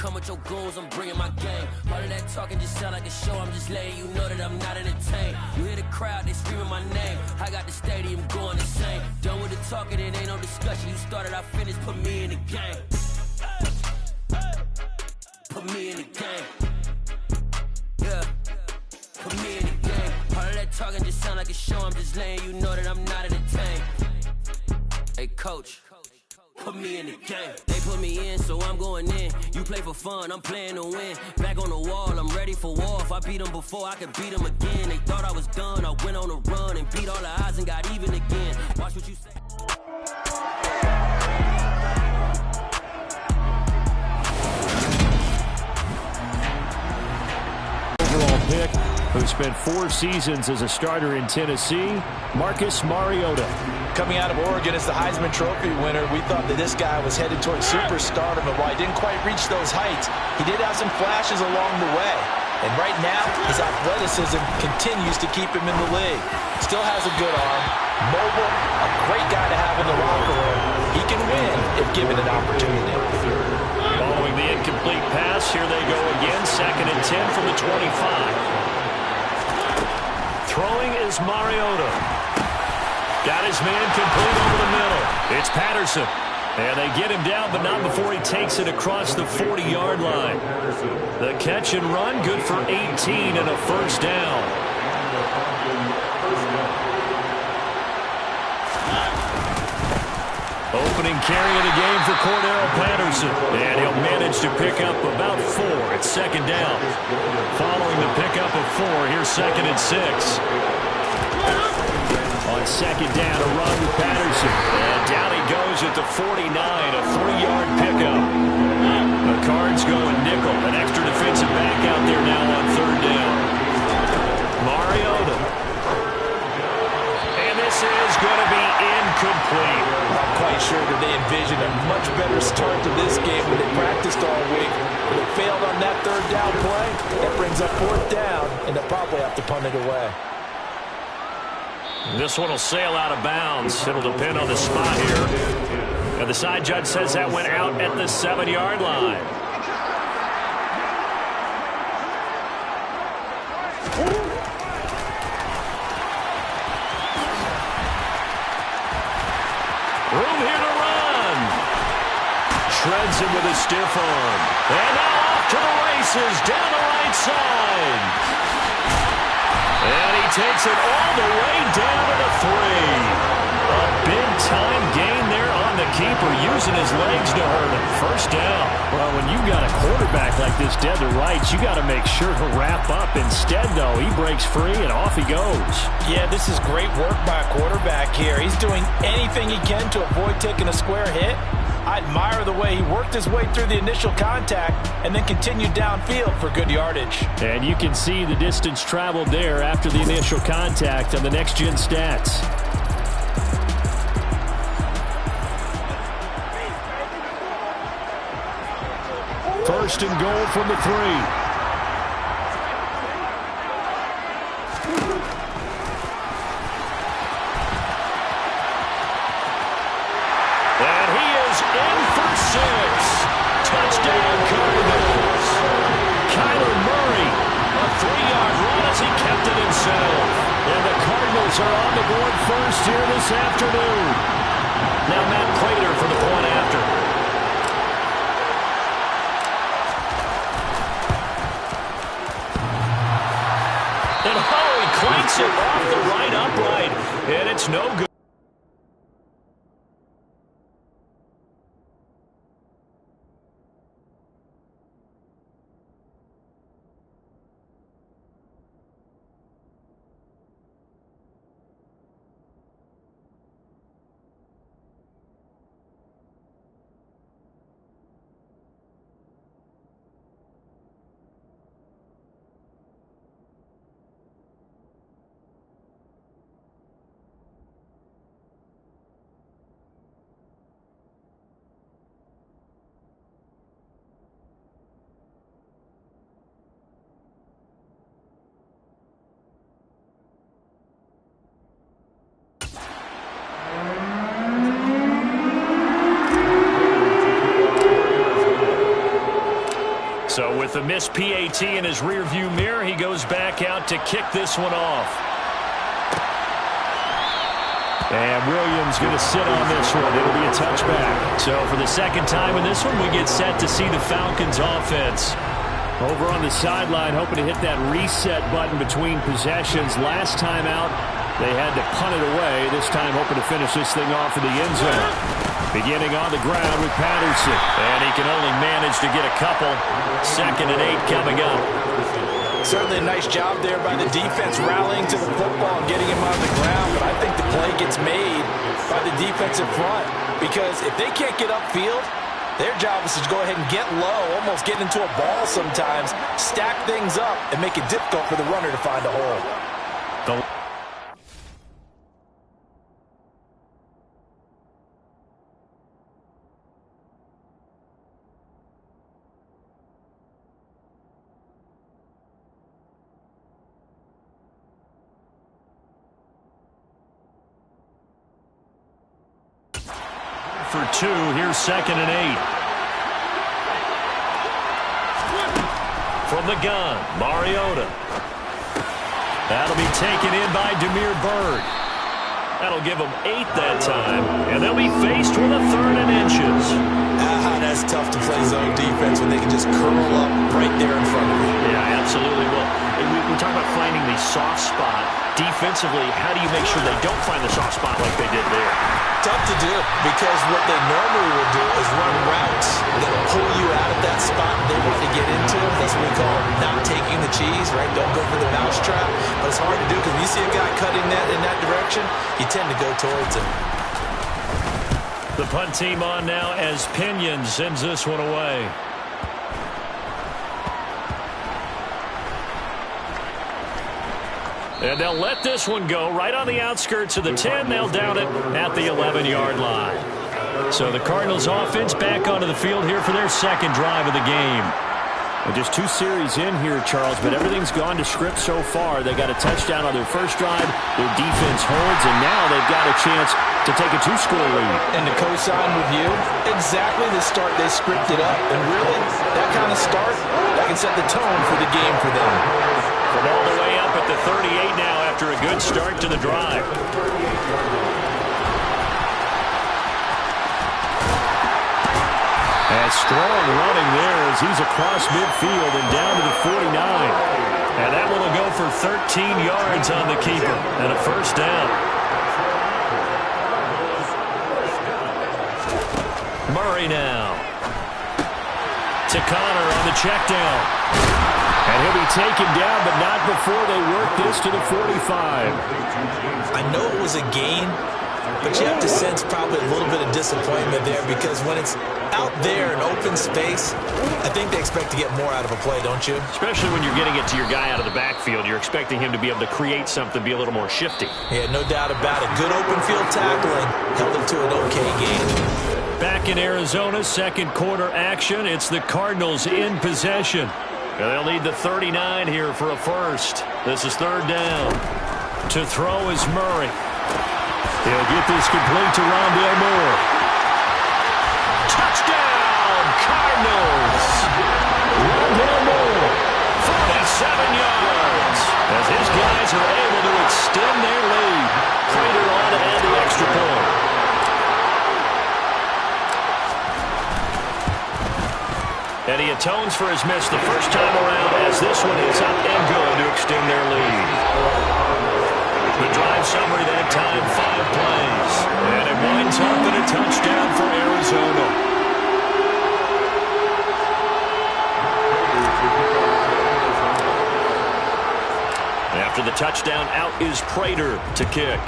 come with your goons, I'm bringing my game. All of that talking just sound like a show, I'm just letting you know that I'm not entertained. You hear the crowd, they screaming my name. I got the stadium going insane. Done with the talking, it ain't no discussion. You started, I finished, put me in the game. Put me in the game. Yeah, put me in the game. All of that talking just sound like a show, I'm just letting you know that I'm not entertained. Hey coach, put me in the game. They put me in, so I'm going in. You play for fun, I'm playing to win. Back on the wall, I'm ready for war. If I beat them before, I could beat them again. They thought I was done, I went on a run and beat all the odds and got even again. Watch what you say. Overall pick, who spent 4 seasons as a starter in Tennessee, Marcus Mariota. Coming out of Oregon as the Heisman Trophy winner, we thought that this guy was headed towards superstardom, and while he didn't quite reach those heights, he did have some flashes along the way. And right now, his athleticism continues to keep him in the league. Still has a good arm, mobile, a great guy to have in the locker room. He can win if given an opportunity. Following the incomplete pass, here they go again, 2nd and 10 from the 25. Throwing is Mariota. Got his man complete over the middle. It's Patterson. And they get him down, but not before he takes it across the 40-yard line. The catch and run, good for 18 and a first down. Opening carry of the game for Cordero Patterson. And he'll manage to pick up about 4 at 2nd down. Following the pickup of 4, here's 2nd and 6. On 2nd down, a run with Patterson. And down he goes at the 49, a 3-yard pickup. The Cards going nickel. An extra defensive back out there now on 3rd down. Mariota. And this is going to be incomplete. I'm quite sure that they envisioned a much better start to this game when they practiced all week. But it failed on that 3rd down play. That brings up 4th down, and they'll probably have to punt it away. This one will sail out of bounds. It'll depend on the spot here. And the side judge says that went out at the 7-yard line. Room here to run. Shreds him with a stiff arm. And now off to the races down the right side. And he takes it all the way down to the 3. A big-time gain there on the keeper, using his legs to hurt him. First down. Well, when you've got a quarterback like this dead to rights, you got to make sure to wrap up. Instead, though, he breaks free and off he goes. Yeah, this is great work by a quarterback here. He's doing anything he can to avoid taking a square hit. I admire the way he worked his way through the initial contact and then continued downfield for good yardage. And you can see the distance traveled there after the initial contact on the next-gen stats. First and goal from the 3. Touchdown, Cardinals. Kyler Murray, a 3-yard run as he kept it himself. And the Cardinals are on the board first here this afternoon. Now Matt Prater for the point after. And he clanks it off the right upright. And it's no good. missed PAT in his rearview mirror. He goes back out to kick this one off. And Williams going to sit on this one. It'll be a touchback. So for the second time in this one, we get set to see the Falcons offense. Over on the sideline, hoping to hit that reset button between possessions. Last time out, they had to punt it away. This time hoping to finish this thing off in the end zone. Beginning on the ground with Patterson. And he can only manage to get a couple. 2nd and 8 coming up. Certainly a nice job there by the defense rallying to the football and getting him on the ground. But I think the play gets made by the defensive front. Because if they can't get upfield, their job is to go ahead and get low, almost get into a ball sometimes, stack things up, and make it difficult for the runner to find a hole. For 2, here's 2nd and 8. From the gun, Mariota. That'll be taken in by Demir Bird. That'll give them 8 that time, and they'll be faced with a 3rd and inches. That's tough to play zone defense when they can just curl up right there in front of you. Yeah, absolutely. Well, we talk about finding the soft spot. Defensively, how do you make sure they don't find the soft spot like they did there? Tough to do, because what they normally will do is run routes that will pull you out of that spot they want to get into. That's what we call not taking the cheese, right? Don't go for the mousetrap. But it's hard to do because when you see a guy cutting that in that direction, you tend to go towards him. The punt team on now as Pinion sends this one away. And they'll let this one go right on the outskirts of the 10. They'll down it at the 11-yard line. So the Cardinals offense back onto the field here for their 2nd drive of the game. And just 2 series in here, Charles, but everything's gone to script so far. They got a touchdown on their first drive. Their defense holds, and now they've got a chance to take a 2-score lead. And to co-sign with you, exactly the start they scripted up. And really, that kind of start, that can set the tone for the game for them. From all the way up at the 38 now after a good start to the drive. And strong running there as he's across midfield and down to the 49. And that one will go for 13 yards on the keeper and a 1st down. Murray now. To Connor on the check down. And he'll be taken down, but not before they work this to the 45. I know it was a gain, but you have to sense probably a little bit of disappointment there because when it's out there in open space, I think they expect to get more out of a play, don't you? Especially when you're getting it to your guy out of the backfield. You're expecting him to be able to create something, be a little more shifty. Yeah, no doubt about it. Good open field tackling held him to an okay game. Back in Arizona, 2nd quarter action. It's the Cardinals in possession. And they'll need the 39 here for a 1st. This is 3rd down. To throw is Murray. He'll get this complete to Rondale Moore. Touchdown, Cardinals! Rondale Moore, 47 yards. As his guys are able to extend their lead. Prater on to add the extra point. And he atones for his miss the first time around as this one is up and good to extend their lead. The drive summary that time, 5 plays. And it winds up in a touchdown for Arizona. After the touchdown, out is Prater to kick.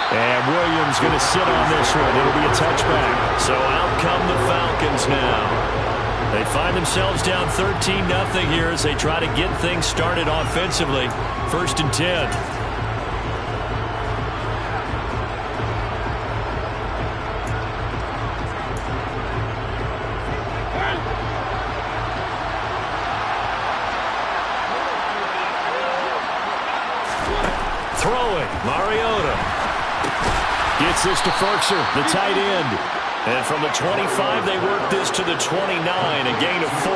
And Williams going to sit on this one. It'll be a touchback. So out come the Falcons now. They find themselves down 13-0 here as they try to get things started offensively. 1st and 10. Throwing, Mariota. Gets this to Ferkser, the tight end. And from the 25, they work this to the 29, a gain of 4.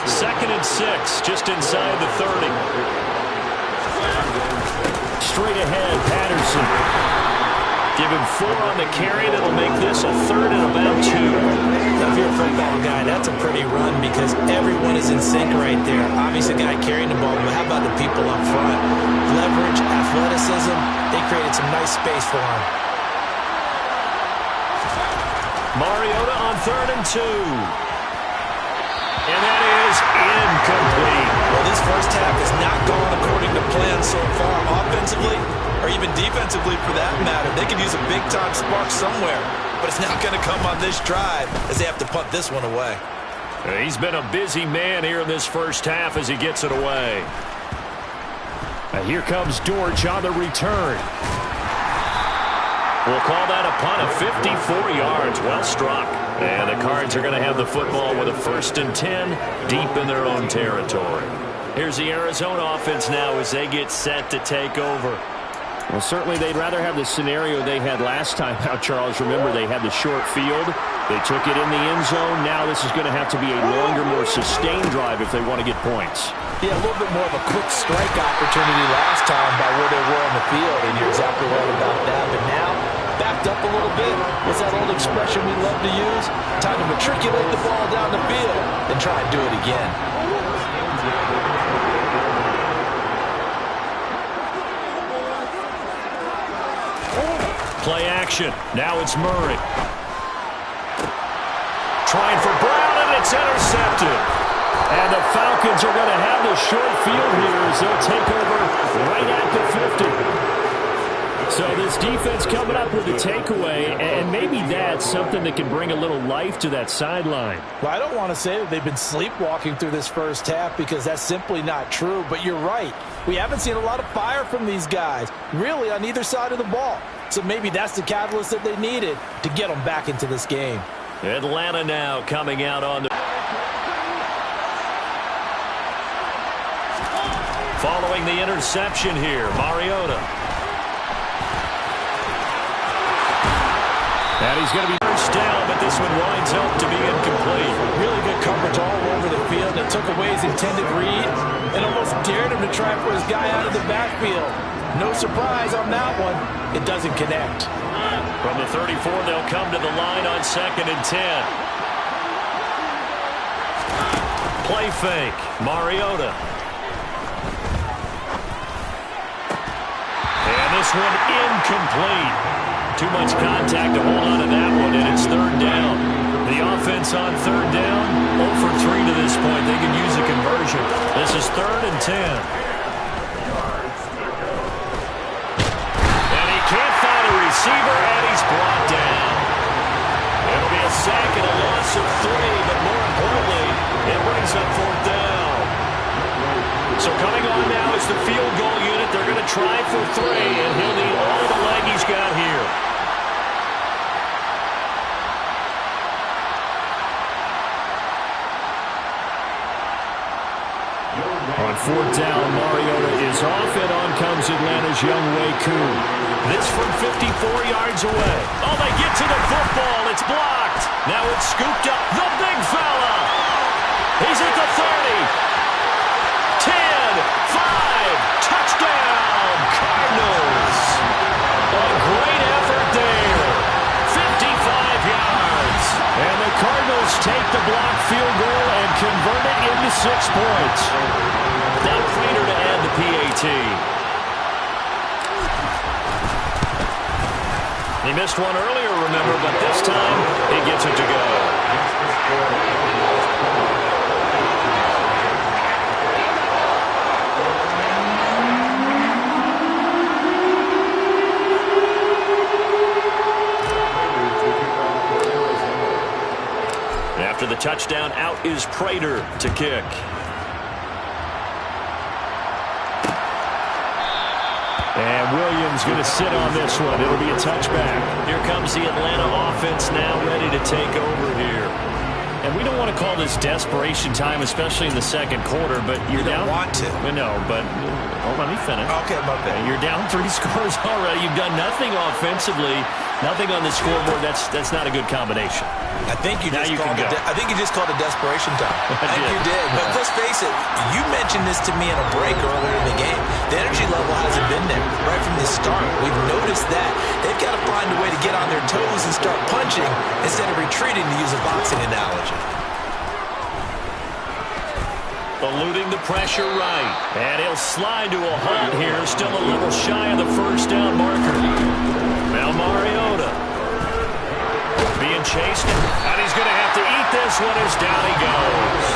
2nd and 6, just inside the 30. Straight ahead, Patterson. Give him 4 on the carry. That'll make this a 3rd and about 2. Now, if you're a football guy, that's a pretty run because everyone is in sync right there. Obviously, the guy carrying the ball, but how about the people up front? Leverage, athleticism, they created some nice space for him. Mariota on 3rd and 2. And that is incomplete. Well, this first half has not gone according to plan so far offensively or even defensively for that matter. They could use a big-time spark somewhere, but it's not going to come on this drive as they have to punt this one away. He's been a busy man here in this first half as he gets it away. And here comes Dortch on the return. We'll call that a punt of 54 yards. Well struck. And the Cards are going to have the football with a 1st and 10 deep in their own territory. Here's the Arizona offense now as they get set to take over. Well, certainly they'd rather have the scenario they had last time out, Charles. Remember, they had the short field. They took it in the end zone. Now this is going to have to be a longer, more sustained drive if they want to get points. Yeah, a little bit more of a quick strike opportunity last time by where they were on the field, and you're exactly right about that. But now, backed up a little bit. What's that old expression we love to use? Time to matriculate the ball down the field and try and do it again. Play action. Now it's Murray. Trying for Brown, and it's intercepted. And the Falcons are going to have the short field here as they'll take over right at the 50. So this defense coming up with a takeaway, and maybe that's something that can bring a little life to that sideline. Well, I don't want to say that they've been sleepwalking through this first half because that's simply not true, but you're right. We haven't seen a lot of fire from these guys, really, on either side of the ball. So maybe that's the catalyst that they needed to get them back into this game. Atlanta now coming out on the... Following the interception here, Mariota. And he's going to be first down, but this one winds up to be incomplete. Really good coverage all over the field. It took away his intended read and almost dared him to try for his guy out of the backfield. No surprise on that one. It doesn't connect. From the 34, they'll come to the line on 2nd and 10. Play fake. Mariota. And this one incomplete. Too much contact to hold on to that one, and it's 3rd down. The offense on 3rd down, 0 for 3 to this point. They can use a conversion. This is 3rd and 10. And he can't find a receiver, and he's brought down. It'll be a sack and a loss of 3, but more importantly, it brings up 4th down. So coming on now is the field goal unit. They're going to try for 3, and he'll need all the leg he's got here. On 4th down, Mariota is off, and on comes Atlanta's young Wei Koo. This from 54 yards away. Oh, they get to the football. It's blocked. Now it's scooped up. The big fella. He's at the 30. 10, 5, touchdown, Cardinals. A great effort there. 55 yards. And the Cardinals take the blocked field goal and convert it into 6 points. Now Prater to add the PAT. He missed one earlier, remember, but this time he gets it to go. After the touchdown, out is Prater to kick. And Williams going to sit on this one. It'll be a touchback. Here comes the Atlanta offense now ready to take over here. And we don't want to call this desperation time, especially in the 2nd quarter, but you're down. You don't want to. No, but hold on, let me finish. Okay, my bad. You're down 3 scores already. You've done nothing offensively. Nothing on the scoreboard. That's not a good combination. I think you just called a desperation time. I think you did. But let's face it, you mentioned this to me in a break earlier in the game. The energy level hasn't been there right from the start. We've noticed that. They've got to find a way to get on their toes and start punching instead of retreating, to use a boxing analogy. Eluding the pressure right. And he'll slide to a halt here. Still a little shy of the first down marker. Now Mariota being chased. And he's going to have to eat this one as down he goes.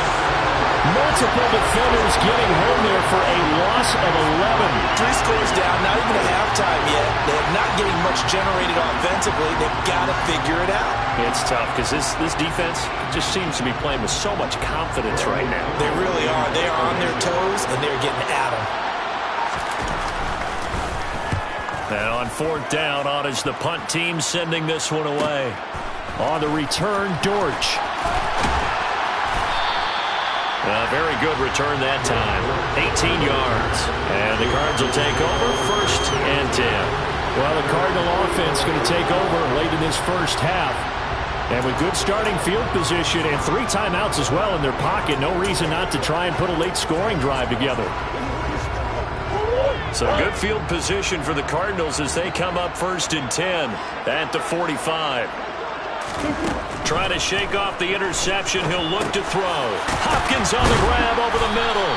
Multiple defenders getting home there for a loss of 11. 3 scores down, not even at halftime yet. They're not getting much generated offensively. They've got to figure it out. It's tough because this defense just seems to be playing with so much confidence right now. They really are. They are on their toes, and they're getting at them. And on 4th down, on is the punt team sending this one away. On the return, Dortch. A very good return that time. 18 yards. And the Cards will take over 1st and 10. Well, the Cardinal offense going to take over late in this first half. And with good starting field position and 3 timeouts as well in their pocket, no reason not to try and put a late scoring drive together. So good field position for the Cardinals as they come up 1st and 10 at the 45. Trying to shake off the interception. He'll look to throw. Hopkins on the grab over the middle.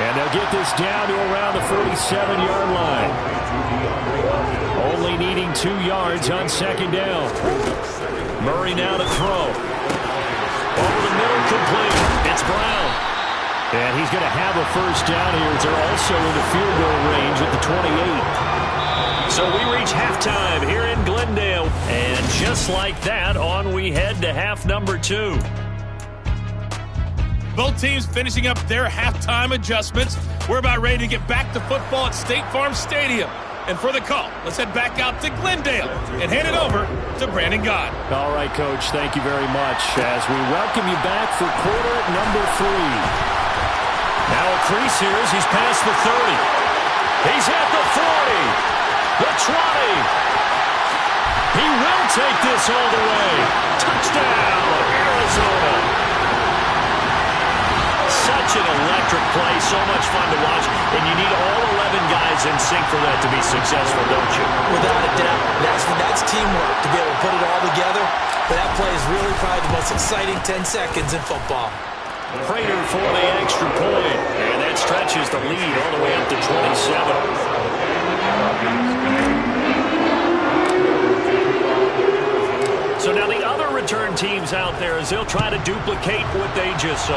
And they'll get this down to around the 47-yard line. Only needing 2 yards on 2nd down. Murray now to throw. Over the middle, complete. It's Brown. And he's going to have a first down here as they're also in the field goal range at the 28. So we reach halftime here in Glendale. And just like that, on we head to half number 2. Both teams finishing up their halftime adjustments. We're about ready to get back to football at State Farm Stadium. And for the call, let's head back out to Glendale and hand it over to Brandon Gott. All right, Coach, thank you very much as we welcome you back for quarter number 3. Now a crease here as he's past the 30. He's at the 40. The 20. He will take this all the way. Touchdown, Arizona. Such an electric play, so much fun to watch, and you need all 11 guys in sync for that to be successful, don't you? Without a doubt. That's teamwork to be able to put it all together. But that play is really probably the most exciting 10 seconds in football. Prater for the extra point, and that stretches the lead all the way up to 27. So now the other return teams out there as they'll try to duplicate what they just saw.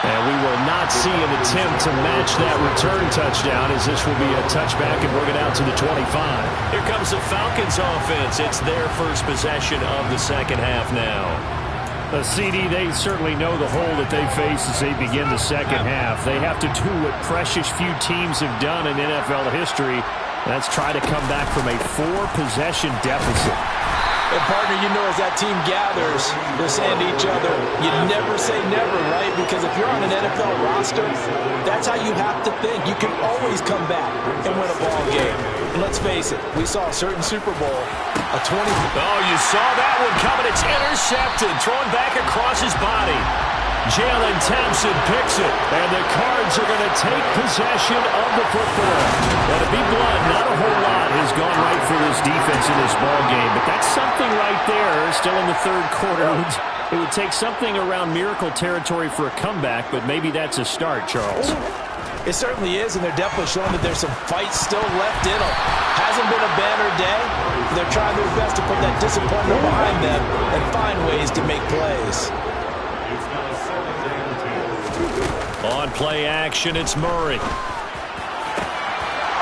And we will not see an attempt to match that return touchdown as this will be a touchback and bring it out to the 25. Here comes the Falcons offense. It's their first possession of the second half now. CD, they certainly know the hole that they face as they begin the second half. They have to do what precious few teams have done in NFL history. That's try to come back from a 4-possession deficit. And, partner, you know as that team gathers, they're saying to each other, you never say never, right? Because if you're on an NFL roster, that's how you have to think. You can always come back and win a ball game. And let's face it, we saw a certain Super Bowl, a 20. Oh, you saw that one coming. It's intercepted, thrown back across his body. Jalen Thompson picks it, and the Cards are going to take possession of the football. Now, to be blunt, not a whole lot has gone right for this defense in this ball game, but that's something right there. Still in the third quarter. It would take something around miracle territory for a comeback, but maybe that's a start, Charles. It certainly is, and they're definitely showing that there's some fight still left in them. Hasn't been a banner day. They're trying their best to put that disappointment behind them and find ways to make plays. On play action, it's Murray.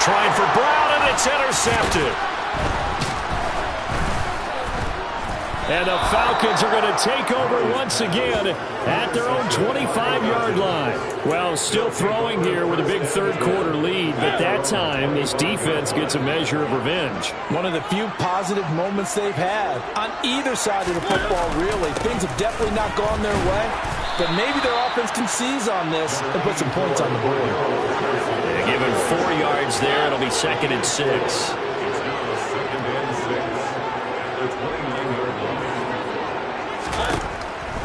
Trying for Brown, and it's intercepted. And the Falcons are going to take over once again at their own 25-yard line. Well, still throwing here with a big third-quarter lead, but that time this defense gets a measure of revenge. One of the few positive moments they've had on either side of the football, really. Things have definitely not gone their way, but maybe their offense can seize on this and put some points on the board. They're given 4 yards there. It'll be 2nd and 6.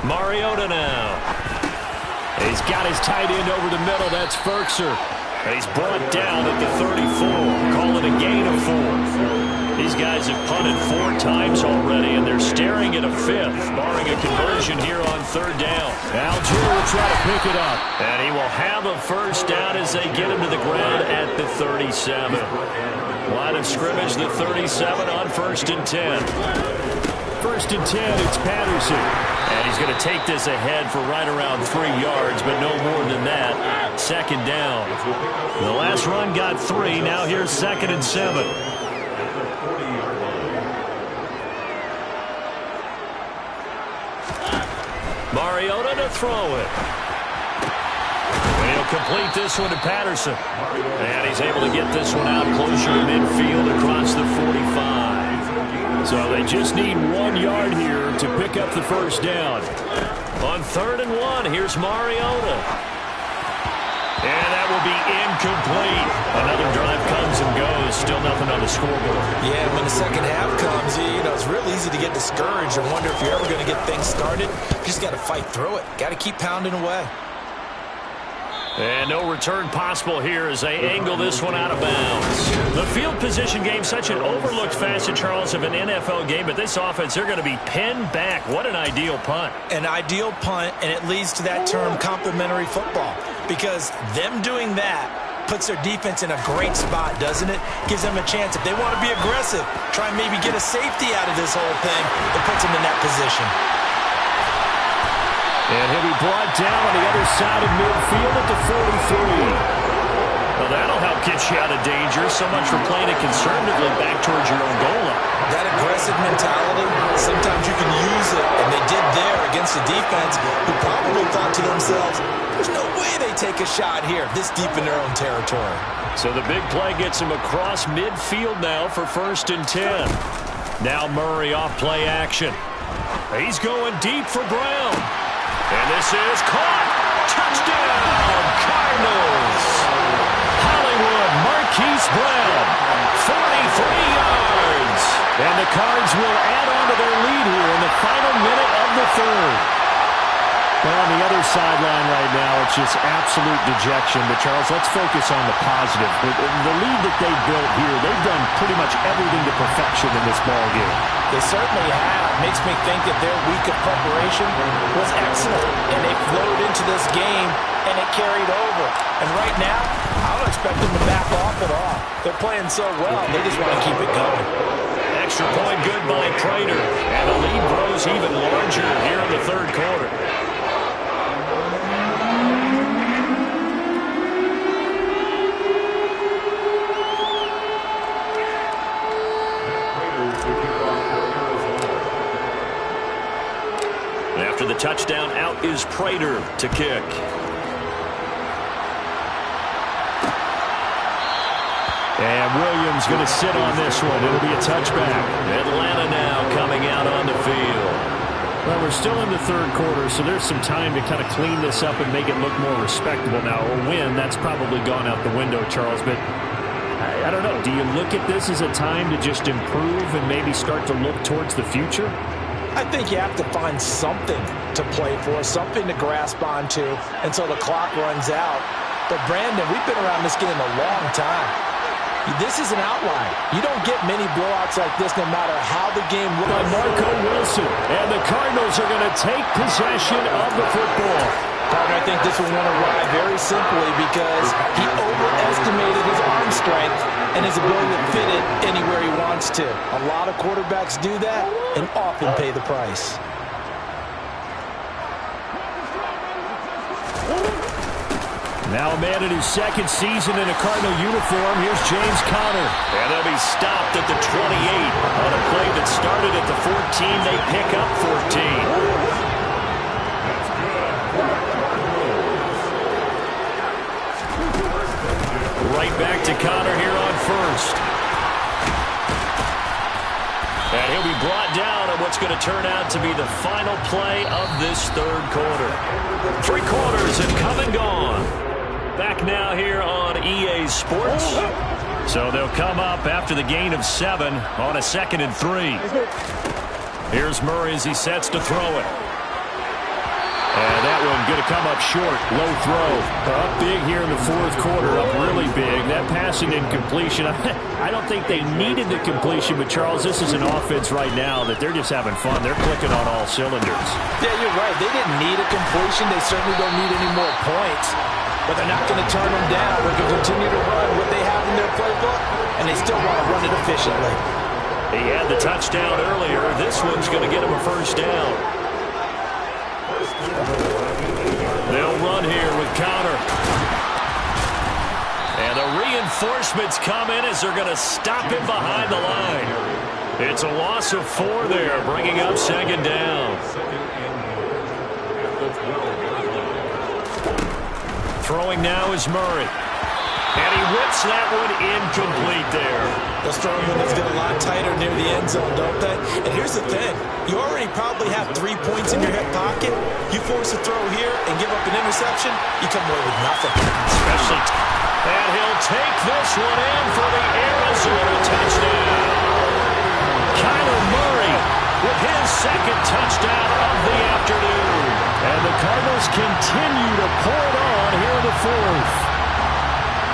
Mariota now. He's got his tight end over the middle. That's Ferkser. He's brought down at the 34. Call it a gain of 4. These guys have punted 4 times already, and they're staring at a 5th, barring a conversion here on 3rd down. Algier will try to pick it up. And he will have a 1st down as they get him to the ground at the 37. Line of scrimmage, the 37 on 1st and 10. 1st and 10, it's Patterson. And he's going to take this ahead for right around 3 yards, but no more than that. 2nd down. The last run got 3. Now here's 2nd and 7. Mariota to throw it. And he'll complete this one to Patterson. And he's able to get this one out closer to midfield across the 45. So they just need 1 yard here to pick up the 1st down. On 3rd and 1, here's Mariota. And that will be incomplete. Another drive comes and goes. Still nothing on the scoreboard. Yeah, when the second half comes, it's real easy to get discouraged and wonder if you're ever going to get things started. You just got to fight through it. Got to keep pounding away. And no return possible here as they angle this one out of bounds. The field position game, such an overlooked facet, Charles, of an NFL game, but this offense, they're going to be pinned back. What an ideal punt. An ideal punt, and it leads to that term complementary football, because them doing that puts their defense in a great spot, doesn't it? Gives them a chance. If they want to be aggressive, try and maybe get a safety out of this whole thing, it puts them in that position. And he'll be brought down on the other side of midfield at the 43. Well, that'll help get you out of danger. So much for playing it conservatively back towards your own goal line. That aggressive mentality, sometimes you can use it, and they did there against the defense, who probably thought to themselves, there's no way they take a shot here this deep in their own territory. So the big play gets him across midfield now for 1st and 10. Now Murray off play action. He's going deep for Brown. And this is caught. Touchdown, Cardinals. Hollywood Marquise Brown, 43 yards. And the Cards will add on to their lead here in the final minute of the 3rd. Well, on the other sideline right now, it's just absolute dejection. But, Charles, let's focus on the positive. The lead that they built here, they've done pretty much everything to perfection in this ballgame. They certainly have. Makes me think that their week of preparation was excellent. And they flowed into this game, and it carried over. And right now, I don't expect them to back off at all. They're playing so well, they just want to keep it going. Extra point good by Prater. And the lead grows even larger here in the 3rd quarter. After the touchdown, out is Prater to kick. And Williams going to sit on this one. It'll be a touchback. Atlanta now coming out on the field. Well, we're still in the 3rd quarter, so there's some time to kind of clean this up and make it look more respectable. Now, a win, that's probably gone out the window, Charles, but I don't know. Do you look at this as a time to just improve and maybe start to look towards the future? I think you have to find something to play for, something to grasp onto until the clock runs out. But, Brandon, we've been around this game a long time. This is an outlier. You don't get many blowouts like this no matter how the game runs. By Marco Wilson. And the Cardinals are going to take possession of the football. Partner, I think this will win a ride very simply because he overestimated his arm strength and his ability to fit it anywhere he wants to. A lot of quarterbacks do that and often pay the price. Now a man in his 2nd season in a Cardinal uniform. Here's James Conner. And they'll be stopped at the 28. On a play that started at the 14, they pick up 14. Right back to Conner here on 1st. And he'll be brought down on what's going to turn out to be the final play of this third quarter. 3 quarters have come and gone. Back now here on EA Sports. So they'll come up after the gain of 7 on a 2nd and 3. Here's Murray as he sets to throw it. And that one going to come up short. Low throw. Up big here in the fourth quarter. Up really big. That passing incompletion. I don't think they needed the completion, but Charles, this is an offense right now that they're just having fun. They're clicking on all cylinders. Yeah, you're right. They didn't need a completion. They certainly don't need any more points. But they're not going to turn them down. They're going to continue to run what they have in their playbook, and they still want to run it efficiently. He had the touchdown earlier. This one's going to get him a first down. They'll run here with Connor. And the reinforcements come in as they're going to stop him behind the line. It's a loss of 4 there, bringing up 2nd down. Throwing now is Murray. And he whips that one incomplete there. Those throwing windows get a lot tighter near the end zone, don't they? And here's the thing. You already probably have 3 points in your hip pocket. You force a throw here and give up an interception, you come away with nothing. Especially. And he'll take this one in for the Arizona touchdown. Kyler Murray with his 2nd touchdown of the afternoon. And the Cardinals continue to pour it on here in the 4th.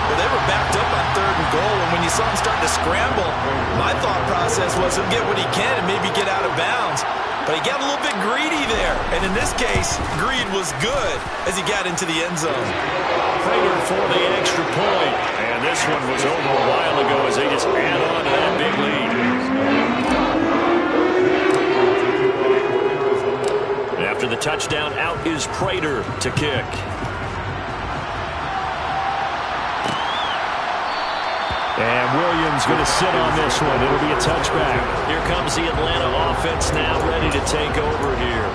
Well, they were backed up on 3rd and goal, and when you saw him start to scramble, my thought process was he'll get what he can and maybe get out of bounds. But he got a little bit greedy there, and in this case, greed was good as he got into the end zone. Prater for the extra point, and this one was over a while ago as they just add on to that big lead. After the touchdown, out is Prater to kick. And Williams going to sit on this one. It'll be a touchback. Here comes the Atlanta offense now ready to take over here.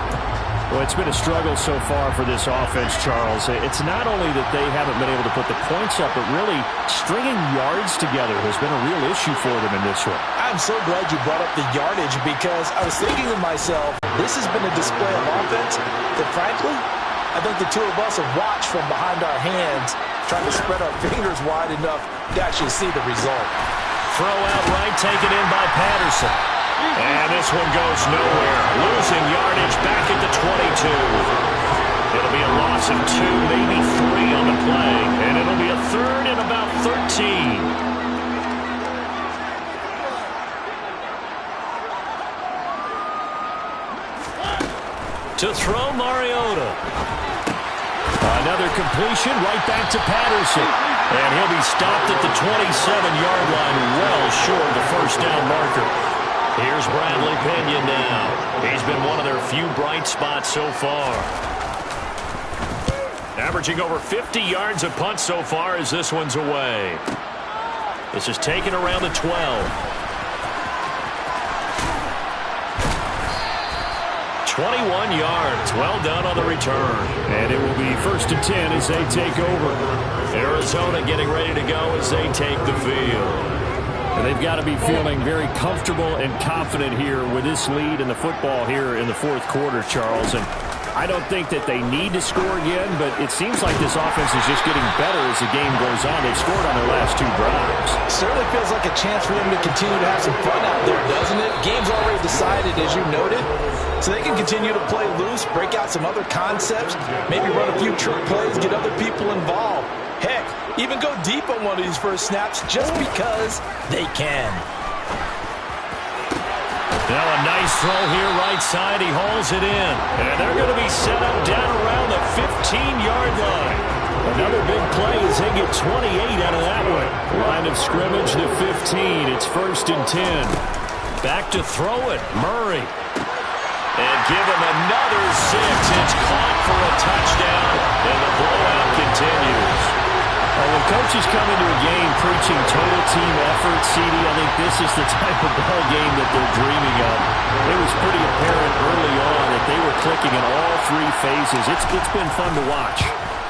Well, it's been a struggle so far for this offense, Charles. It's not only that they haven't been able to put the points up, but really stringing yards together has been a real issue for them in this one. I'm so glad you brought up the yardage because I was thinking to myself, this has been a display of offense that, frankly, I think the two of us have watched from behind our hands, trying to spread our fingers wide enough to actually see the result. Throw out right, taken in by Patterson. And this one goes nowhere. Losing yardage back at the 22. It'll be a loss of 2, maybe 3 on the play. And it'll be a 3rd and about 13. To throw Mariota. Another completion right back to Patterson. And he'll be stopped at the 27-yard line, well short of the first down marker. Here's Bradley Pinion now. He's been one of their few bright spots so far. Averaging over 50 yards a punt so far as this one's away. This is taken around the 12. 21 yards. Well done on the return. And it will be 1st and 10 as they take over. Arizona getting ready to go as they take the field. And they've got to be feeling very comfortable and confident here with this lead in the football here in the 4th quarter, Charles. And I don't think that they need to score again, but it seems like this offense is just getting better as the game goes on. They've scored on their last 2 drives. Certainly feels like a chance for them to continue to have some fun out there, doesn't it? Game's already decided, as you noted. So they can continue to play loose, break out some other concepts, maybe run a few trick plays, get other people involved. Heck, even go deep on one of these first snaps just because they can. Now a nice throw here right side. He hauls it in. And they're going to be set up down around the 15-yard line. Another big play as they get 28 out of that one. Line of scrimmage to 15. It's 1st and 10. Back to throw it. Murray. And give him another 6. It's caught for a touchdown, and the blowout continues. Well, when coaches come into a game preaching total team effort, CD, I think this is the type of ball game that they're dreaming of. It was pretty apparent early on that they were clicking in all 3 phases. It's been fun to watch.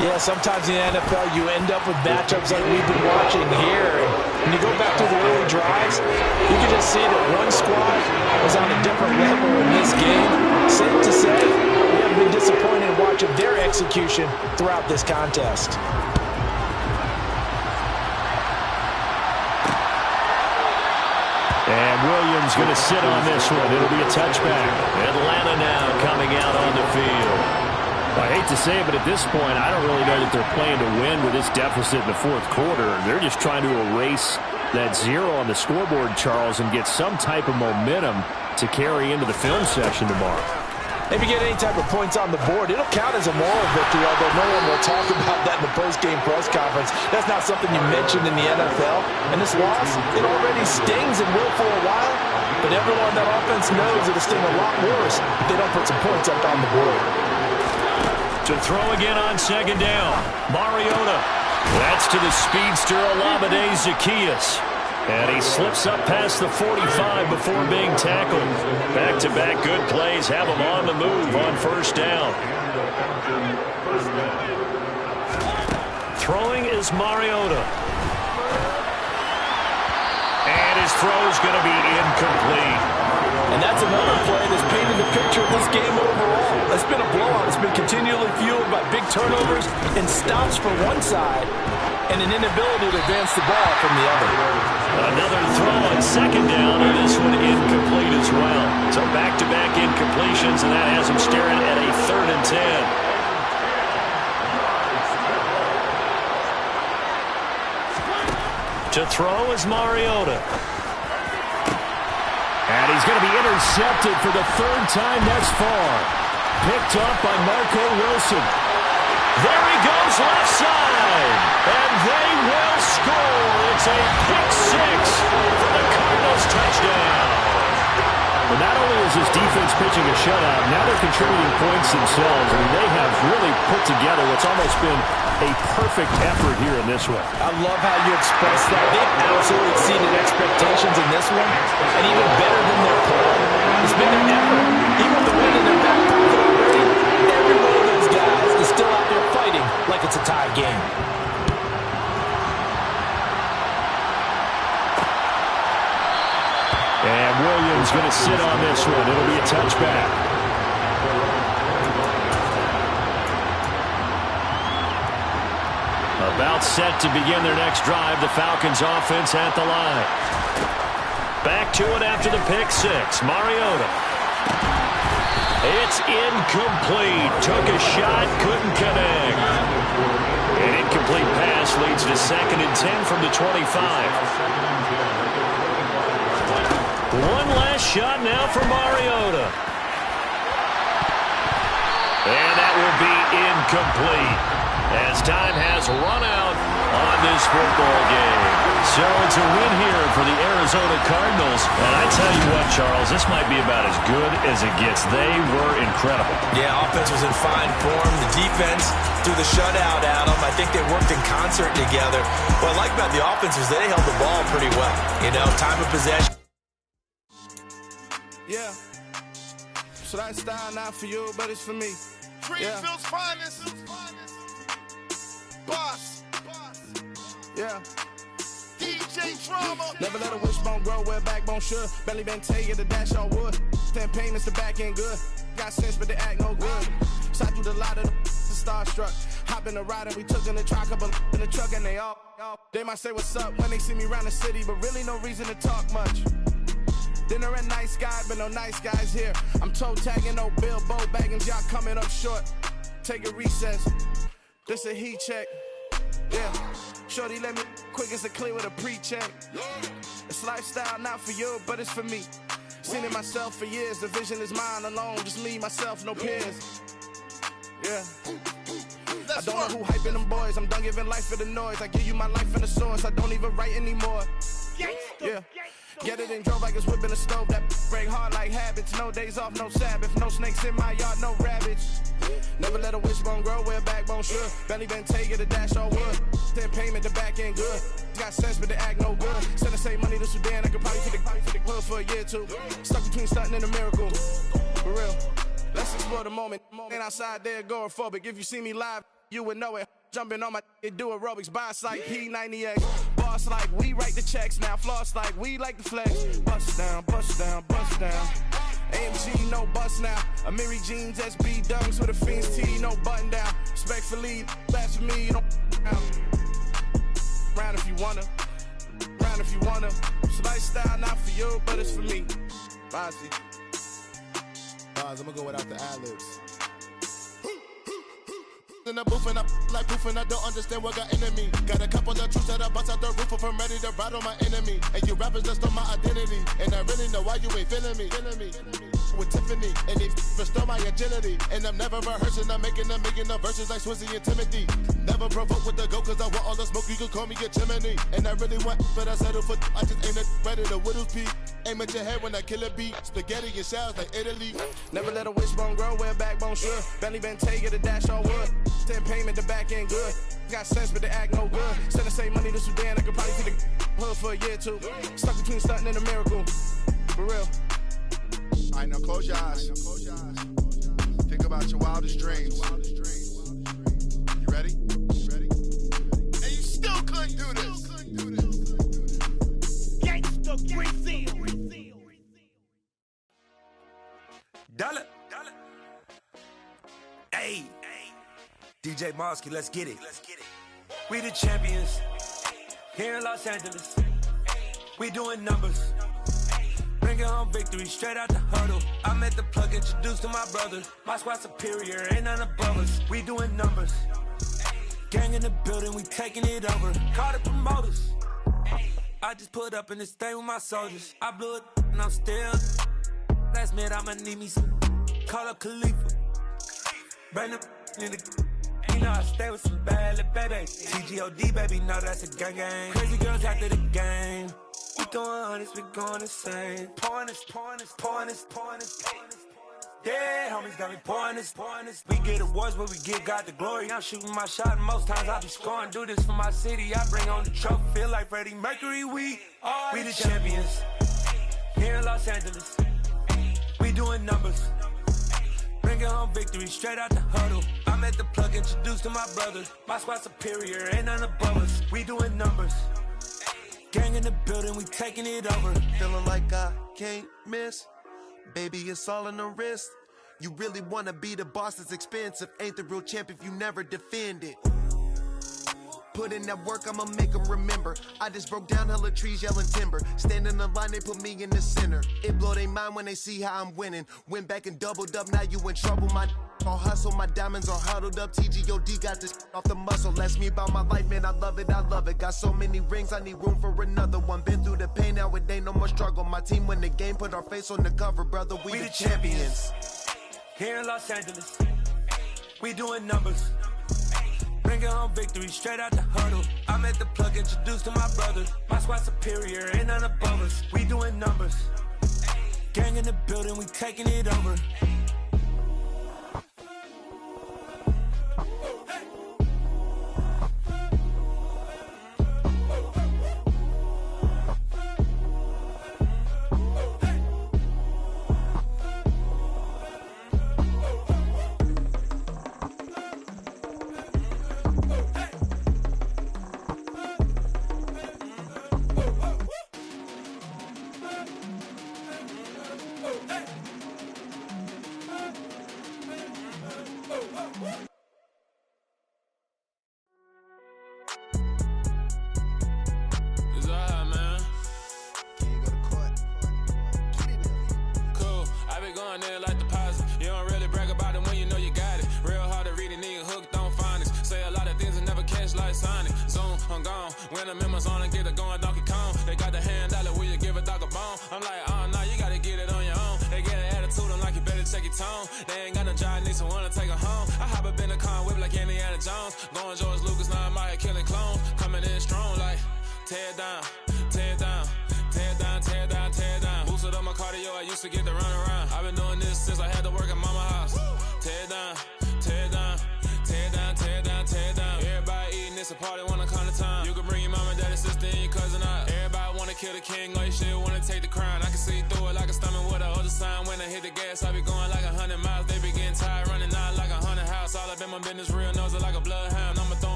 Yeah, sometimes in the NFL you end up with matchups like we've been watching here. When you go back to the early drives, you can just see that one squad was on a different level in this game. Safe to say, we have been disappointed in watching their execution throughout this contest. And Williams going to sit on this one. It'll be a touchback. Atlanta now coming out on the field. I hate to say it, but at this point, I don't really know that they're playing to win with this deficit in the fourth quarter. They're just trying to erase that 0 on the scoreboard, Charles, and get some type of momentum to carry into the film session tomorrow. If you get any type of points on the board, it'll count as a moral victory, although no one will talk about that in the post-game press conference. That's not something you mentioned in the NFL. And this loss, it already stings and will for a while, but everyone on that offense knows it'll sting a lot worse if they don't put some points up on the board. To throw again on second down, Mariota. That's to the speedster Olamide Zaccheaus. And he slips up past the 45 before being tackled. Back-to-back good plays have him on the move on first down. Throwing is Mariota. And his throw's going to be incomplete. And that's another play that's painted the picture of this game overall. It's been a blowout. It's been continually fueled by big turnovers and stops for one side and an inability to advance the ball from the other. Another throw on second down, and this one incomplete as well. So back-to-back incompletions, and that has him staring at a 3rd and 10. To throw is Mariota. And he's going to be intercepted for the 3rd time thus far. Picked up by Marco Wilson. There he goes left side. And they will score. It's a pick 6 for the Cardinals touchdown. Well, not only is his defense pitching a shutout, now they're contributing points themselves. I mean, they have really put together what's almost been a perfect effort here in this one. I love how you express that. They've absolutely exceeded expectations in this one, and even better than their play. It's been their effort. Even with the win in their back pocket already, every one of those guys is still out there fighting like it's a tie game. And Williams going to sit on this one. It'll be a touchback. About set to begin their next drive. The Falcons offense at the line. Back to it after the pick 6. Mariota. It's incomplete. Took a shot, couldn't connect. An incomplete pass leads to 2nd and 10 from the 25. One last shot now for Mariota. And that will be incomplete as time has run out on this football game. So it's a win here for the Arizona Cardinals. And I tell you what, Charles, this might be about as good as it gets. They were incredible. Yeah, offense was in fine form. The defense threw the shutout at them. I think they worked in concert together. What I like about the offense is they held the ball pretty well. You know, time of possession. Yeah. So that style not for you, but it's for me. Greenfield's finest. Boss. Yeah. DJ Drama. Never let a wishbone grow where backbone should. Belly been taking the dash all wood. 10 payments, the back end good. Got sense, but they act no good. Side through the lot of the starstruck. Hop in the ride and we took in the truck, couple in the truck, and they all. They might say what's up when they see me around the city, but really no reason to talk much. Dinner and nice guy, but no nice guys here. I'm toe tagging, no Bilbo baggins, y'all coming up short. Take a recess. This a heat check. Yeah. Shorty let me quick as a clear with a pre-check. It's lifestyle not for you, but it's for me. Seen it myself for years. The vision is mine alone. Just me, myself, no peers. Yeah. I don't know who hyping them boys. I'm done giving life for the noise. I give you my life in the source. I don't even write anymore. Yeah. Get it and drove like it's whipping a stove. That break hard like habits. No days off, no Sabbath. No snakes in my yard, no rabbits. Never let a wishbone grow where backbone should. Belly been taking the dash all wood. 10 payment, the back end good. Got sense, but they act no good. Send the same money to Sudan. I could probably take the hood for a year or two. Stuck between stunting and a miracle. For real. Let's explore the moment. Ain't outside there agoraphobic. If you see me live, you would know it. Jumping on my do aerobics by site P90X. Boss like we write the checks now. Floss like we like the flex. Bust down, bust down, bust down. AMG, no bust now. Amiri jeans, SB dunks with a Fiends tee, no button down. Respectfully, that's for me, don't down. Round if you wanna, round if you wanna. It's lifestyle, not for you, but it's for me. Bossy. I'm gonna go without the ad-libs. In the booth and I like proof and I don't understand what got into me. Got a couple of truths that I bust out the roof if I'm ready to ride on my enemy. And you rappers just stole my identity, and I really know why you ain't feeling me. With Tiffany, and they restore my agility. And I'm never rehearsing, I'm making a million of verses like Swizzy and Timothy. Never provoke with the go, cause I want all the smoke, you can call me a chimney. And I really want, but I settle for, I just ain't ready to whittles peak. Aim at your head when I kill a beat. Spaghetti and shells like Italy. Never let a wishbone grow where a backbone should. Bentley Bentayga, the dash all wood. 10 payment, the back end good. Got sense, but the act no good. Send the same money to Sudan, I could probably see the hood for a year or two. Stuck between stunting and a miracle. For real. All right, now close your eyes. Think about your wildest dreams. You ready? And you still couldn't do this. Gangsta Brazil. Dollar. Hey. DJ Mosky, let's get it. We the champions here in Los Angeles. We doing numbers. Bringing home victory straight out the huddle. I'm at the plug, introduced to my brother. My squad superior, ain't none above us. We doing numbers. Gang in the building, we taking it over. Call the promoters. I just put up in this thing with my soldiers. I blew it and I'm still. Last minute I'ma need me some. Call up Khalifa. Bring them in the. You know I stay with some bad little baby. TGOD baby, know that's a gang. Crazy girls after the game. We throwing hundreds, we going insane. Pouring this. Yeah, homies got me pouring this. We get awards, but we give God the glory. I'm shooting my shot, and most times I be scoring. Do this for my city, I bring on the trophy. Feel like Freddie Mercury, we the champions. Here in Los Angeles, we doing numbers. Bringing home victory straight out the huddle. I'm at the plug, introduced to my brother. My squad superior, ain't none above us. We doing numbers. Gang in the building, we taking it over. Feeling like I can't miss. Baby, it's all in the wrist. You really wanna be the boss, it's expensive. Ain't the real champ if you never defend it. Put in that work, I'ma make them remember. I just broke down hella trees, yelling timber. Stand in the line, they put me in the center. It blow they mind when they see how I'm winning. Went back and doubled up, now you in trouble. My all hustle, my diamonds are huddled up. TGOD got this off the muscle. Ask me about my life, man, I love it. Got so many rings, I need room for another one. Been through the pain, now it ain't no more struggle. My team win the game, put our face on the cover, brother. We the champions. Here in Los Angeles, we doing numbers. Bringing home victory straight out the huddle. I'm at the plug, introduced to my brother. My squad superior, ain't none above us. We doing numbers. Gang in the building, we taking it over.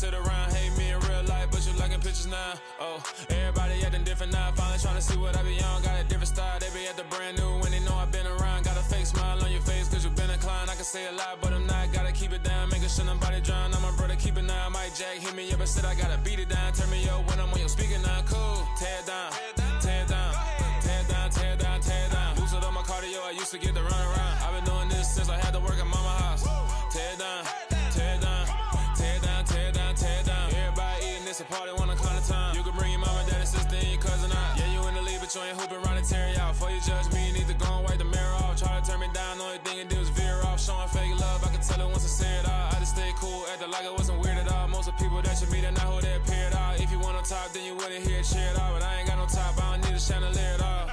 sit around, hate me in real life, but you liking pictures now. Oh, everybody acting different now. Finally trying to see what I be on. Got a different style, they be at the brand new when they know I've been around. Got a fake smile on your face, cause you been inclined. I can say a lot, but I'm not. Gotta keep it down, making sure nobody drown. I'm my brother, keep it now. Mike Jack hit me up and said I gotta beat it down. Turn me up when I'm on your speaker now. Cool, tear it down, tear it down, tear it down, tear it down, tear it down. Boosted up my cardio, I used to get to run around. I've been doing this since I had to work at mama house. Tear it down, tear it down, tear it down, tear it down, tear it down. Everybody eating this a party one o'clock of time. You can bring your mama, daddy, sister, and your cousin out. Yeah, you in the league, but you ain't hooping around and tear it out. Before you judge me, you need to go and wipe the mirror off. Try to turn me down, the only thing it did was veer off. Showing fake love, I can tell it once I say it all. I just stay cool, acting like it wasn't weird at all. Most of the people that you meet are not who they appear at all. If you want on top, then you wouldn't hear it cheer at all. But I ain't got no top, I don't need a chandelier at all.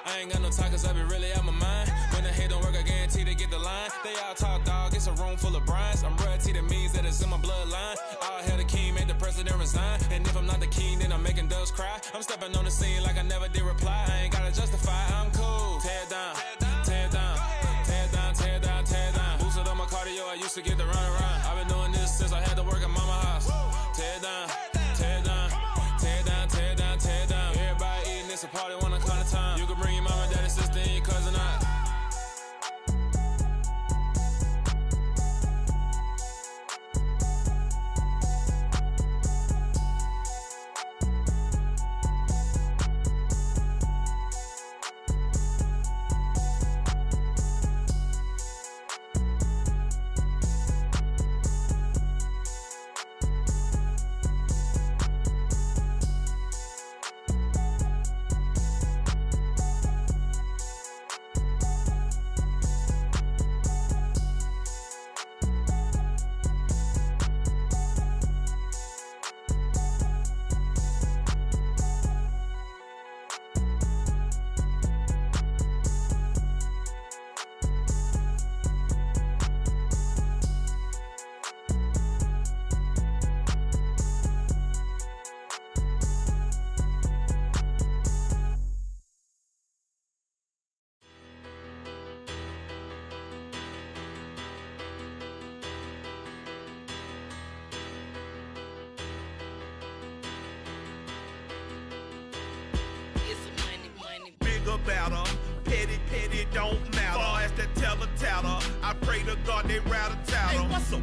I ain't got no talk, cause I be really out my mind. When the hate don't work, I guarantee they get the line. They all talk, dog, it's a room full of brines. I'm royalty, that means that it's in my bloodline. All hell the king, made the president resign. And if I'm not the king, then I'm making doves cry. I'm stepping on the scene like I never did reply. I ain't gotta justify, I'm cool. Tear it down, tear it down, tear it down, tear it down, tear it down. Boosted up my cardio, I used to get to run around. I've been doing this since I had to work at mama house. Tear it down, tear it down, tear it down, tear it down, tear it down. Everybody eating this a party one o'clock of time. You can bring your mama, daddy, sister, and your cousin out. Better. Petty don't matter. Far as the teller, I pray to God they rattle tattle. Hey, what's a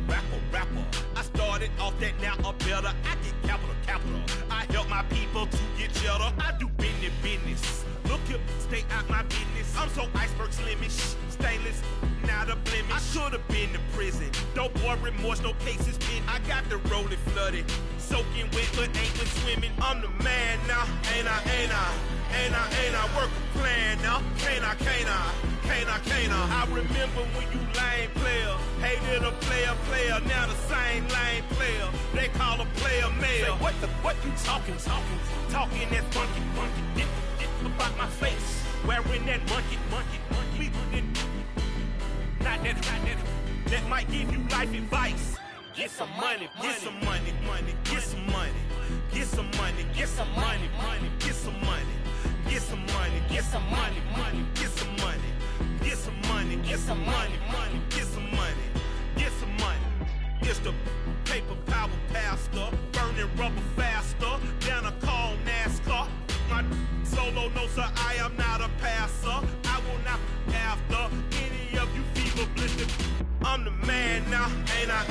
rapper? I started off that, now I'm better. I get capital. I help my people to get cheddar. I do business. Look here, stay out my business. I'm so iceberg slimish, stainless, not a blemish. I should've been to prison. Don't boy remorse, no cases pinned. I got the rolling flooded, soaking wet, but ain't been swimming. I'm the man now, ain't I? Work a plan now, can't I? I remember when you lame player, hated a player, now the same lame player. They call a player mayor. Say, what you talking that funky, about my face, wearing that monkey. Not that might give you life advice. Get some money. It's the paper power pastor, burning rubber faster, down a call NASCAR. My solo, no sir, I am not a passer. I will not after any of you fever blistered. I'm the man now, ain't I?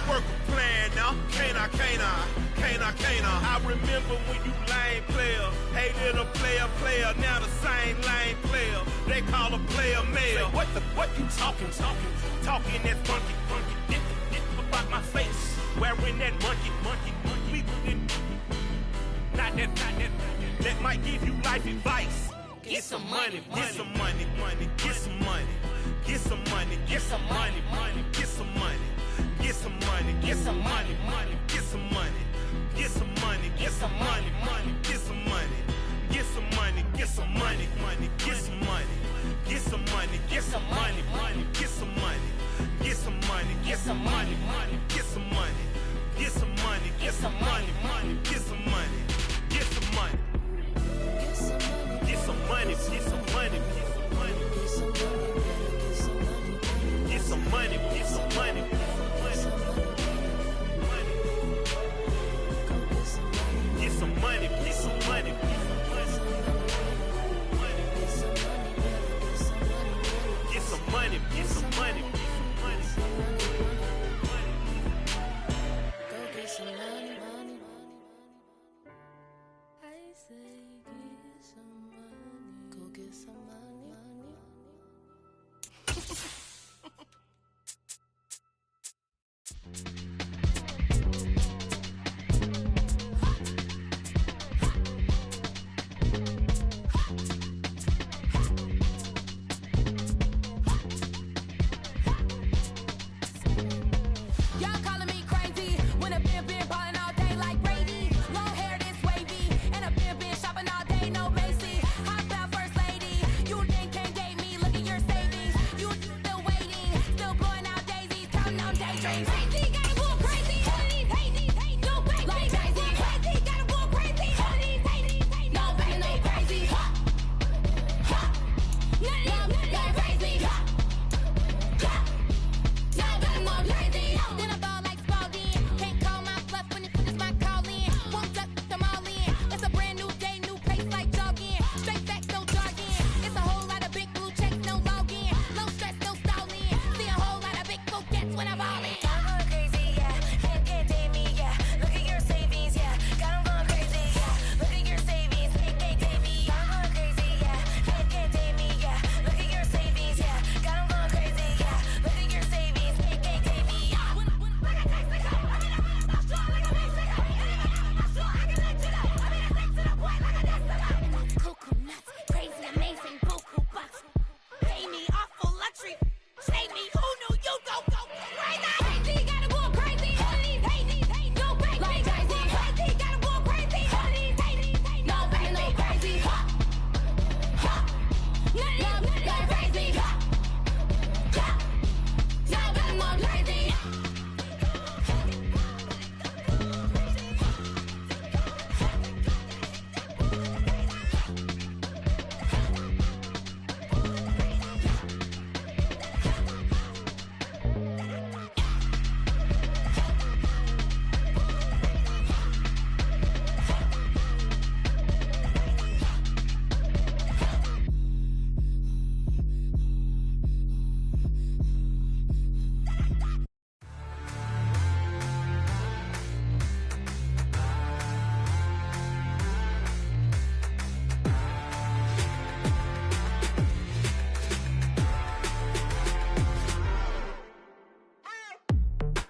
Work a plan now, can't I? I remember when you lame player, hated a player, now the same lame player. They call a player mayor. Say, what you talking that funky, about my face, wearing that monkey. Not that might give you life advice. Get some money.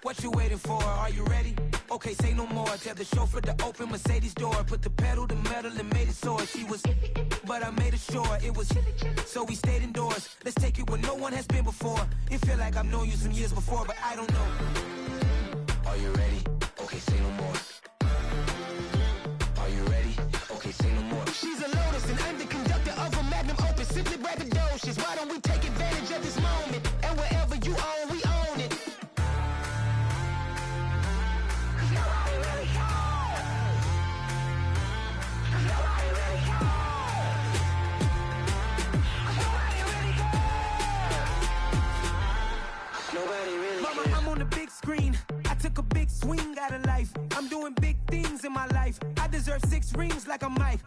What you waiting for? Are you ready? Okay, say no more. Tell the chauffeur to open Mercedes door. Put the pedal to metal and made it soar. She was, but I made it sure it was. So we stayed indoors. Let's take it where no one has been before. It feel like I've known you some years before, but I don't know. Are you ready? Okay, say no more. Are you ready? Okay, say no more. She's a Lotus and I'm the conductor of a magnum opus. Simply braggadocious. Why don't we take advantage of this moment? And wherever you own, we own it. Mama, I'm on the big screen. I took a big swing out of life. I'm doing big things in my life. I deserve 6 rings like I'm Mike.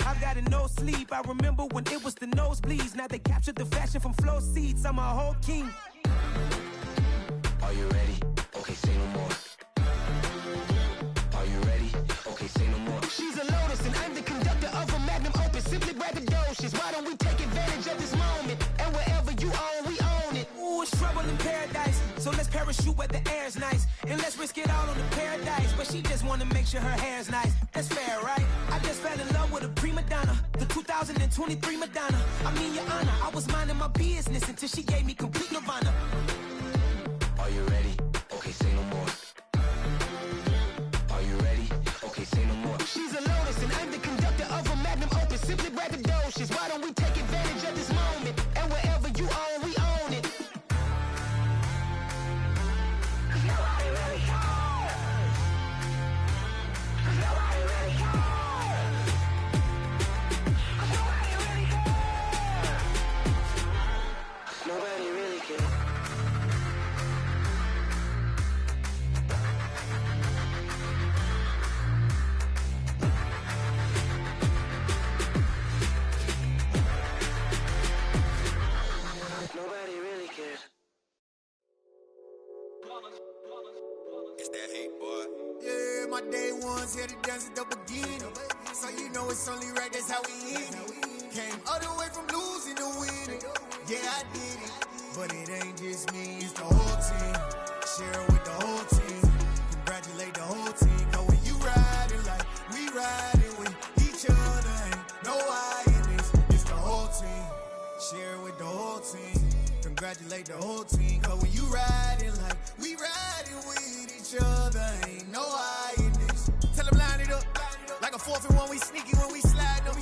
I've got no sleep. I remember when it was the nosebleeds. Now they captured the fashion from flow seats. I'm a whole king. Are you ready? Okay, say no more. Are you ready? Okay, say no more. She's a Lotus and I'm the conductor of a magnum opus. Simply braggadocious. Why don't we take advantage of this moment? And wherever you own, we own it. Ooh, it's trouble in paradise. So let's parachute where the air's nice. And let's risk it all on the paradise. But she just wanna make sure her hair's nice. That's fair, right? I just fell in love with a prima donna. The 2023 Madonna. I mean, your honor, I was minding my business until she gave me complete nirvana. Are you ready? Okay, say no more. Are you ready? Okay, say no more. She's a Lotus and I'm the conductor of a magnum opus. Simply braggadocious. Why don't we take advantage of this moment? And wherever you own, we own it. Nobody really cares. Nobody really cares. Nobody really cares. Nobody really cares. Nobody really cares. It's that hate, boy. Yeah, my day ones here to dance at the beginning. So you know it's only right, that's how we end it. Came all the way from losing to winning. Yeah, I did it. But it ain't just me, it's the whole team. Share it with the whole team. Congratulate the whole team. Cause when you riding like we riding with each other, ain't no I in this. It's the whole team. Share it with the whole team. Congratulate the whole team. Cause when you riding like we riding with each other, ain't no I in this. Tell them line it up. Like a 4th and 1, we sneaky when we slide up.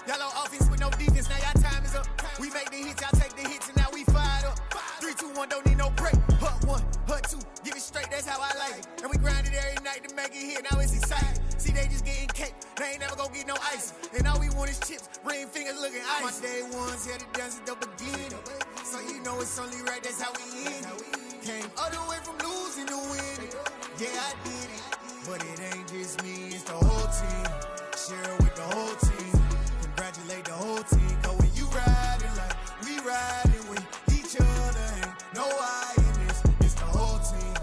Y'all on offense with no defense, now y'all time is up. We make the hits, y'all take the hits, and now we fired up. 3, 2, 1, don't need no break. Hut 1, hut 2, give it straight, that's how I like it. And we grind it every night to make it hit, now it's exciting. See, they just getting cake, they ain't never gonna get no ice. And all we want is chips, ring fingers looking ice. My day ones here to dance at the beginning. So you know it's only right, that's how we end it. Came all the way from losing to winning. Yeah, I did it. But it ain't just me, it's the whole team. Share it with the whole team. Congratulate the whole team. Cause when you riding like we riding with each other, ain't no I in this. It's the whole team.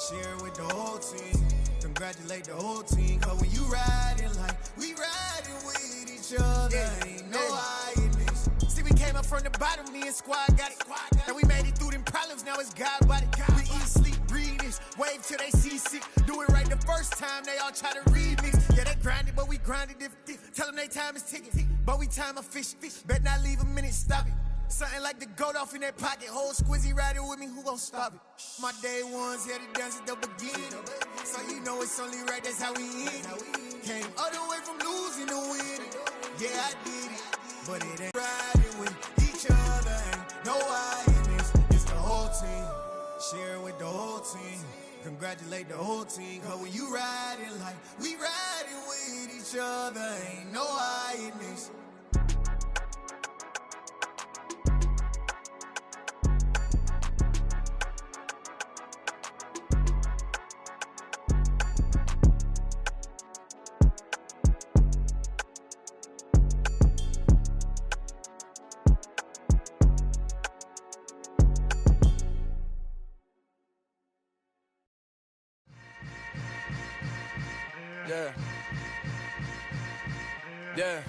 Share it with the whole team. Congratulate the whole team. Cause when you riding like we riding with each other, ain't no I in this. See, we came up from the bottom, me and squad got it. And we made it through them problems, now it's God body. We eat, sleep, breathe this. Wave till they see sick. Do it right the first time, they all try to remix. Yeah, they grinded, but we grinded different. Tell them they time is ticking, but we time a fish. Bet not leave a minute, stop it. Something like the goat off in that pocket. Whole squizzy riding with me, who gon' stop it? My day ones here to dance at the beginning. So you know it's only right, that's how we end it. Came all the way from losing to winning. Yeah, I did it. But it ain't riding with each other, ain't no I in this. It's the whole team. Share it with the whole team. Congratulate the whole team. Cause when you riding like we riding with each other, ain't no I in this. Yeah. Yeah.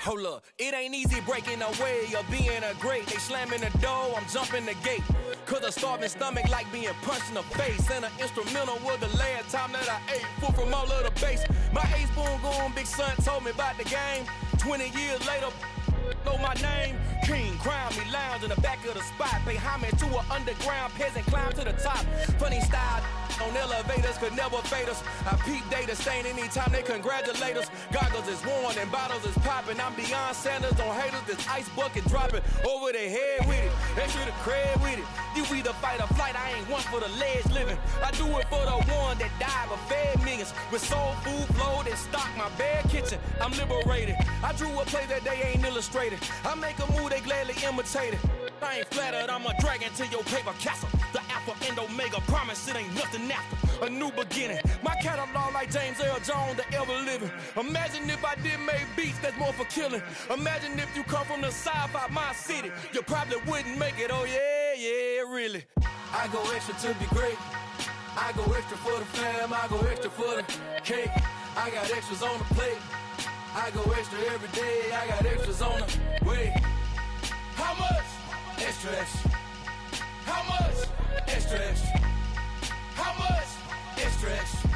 Hold up, it ain't easy breaking away or being a great. They slamming the door, I'm jumping the gate. Cause a starving stomach like being punched in the face. And an instrumental was the last time that I ate food from all of the bass. My ace boom goon big son told me about the game. 20 years later, know my name. King, crown me, lounge in the back of the spot. Pay homage to an underground peasant, climb to the top. Funny style on elevators could never fade us. I peep data stain anytime they congratulate us. Goggles is worn and bottles is popping. I'm beyond Sanders on haters, this ice bucket dropping over their head with it. They should have cred with it. You either fight or flight, I ain't one for the ledge living. I do it for the one that died but fed millions. With soul food flowed and stocked my bare kitchen. I'm liberated. I drew a play that they ain't illustrated. I make a move, they gladly imitate it. I ain't flattered, I'm a dragon to your paper castle. The Alpha and Omega promise it ain't nothing after. A new beginning. My catalog like James Earl Jones, the ever living. Imagine if I did make beats that's more for killing. Imagine if you come from the south out my city. You probably wouldn't make it, oh yeah, really. I go extra to be great. I go extra for the fam, I go extra for the cake. I got extras on the plate. I go extra every day, I got extras on the way. How much? Extra, extra. How much? Extra, extra. How much? Extra, extra.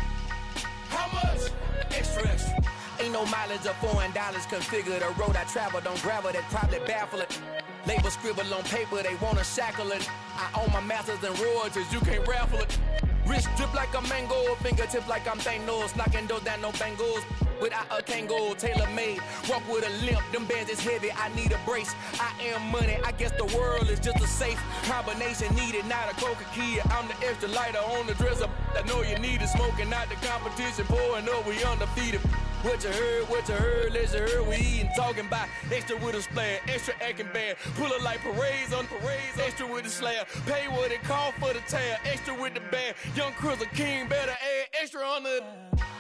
How much? Extra, extra. Ain't no mileage of $4 configure the road I travel. Don't gravel, that probably baffle it. Label scribble on paper, they wanna shackle it. I own my masters and royalties, you can't raffle it. Wrist drip like a mango, fingertips like I'm Thanos. Knocking those down, no bangles. Without a Kango, tailor-made. Walk with a limp, them bands is heavy, I need a brace. I am money, I guess the world is just a safe combination needed, not a coca key. I'm the extra lighter on the dresser. I know you need it, smoking out the competition, pouring up, we undefeated. What you heard, let you heard, we eatin', talking about extra with a splash, extra acting bad, pull it like parades on parades, extra with the slab, pay what it cost for the tab, extra with the band, young Chris a king, better add extra on the.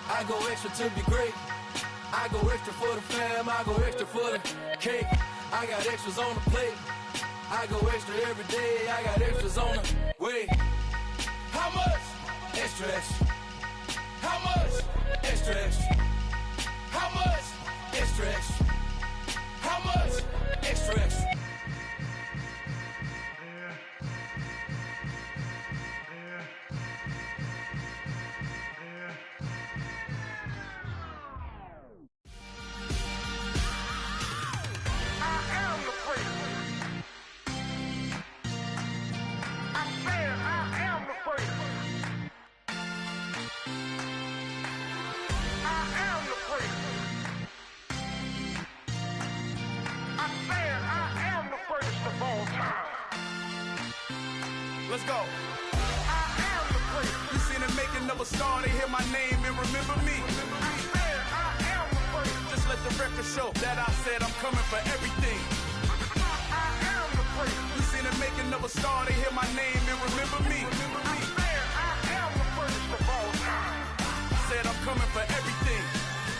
I go extra to be great, I go extra for the fam, I go extra for the cake, I got extras on the plate, I go extra every day, I got extras on the way. How much? Extra, extra. How much? Extra, extra. How much? Extra, extra. How much? Extra, extra. Let's go. You seen the making of a star, they hear my name and remember me. Just let the record show that I said I'm coming for everything. You seen the making of a star, they hear my name and remember me. Said I'm coming for everything.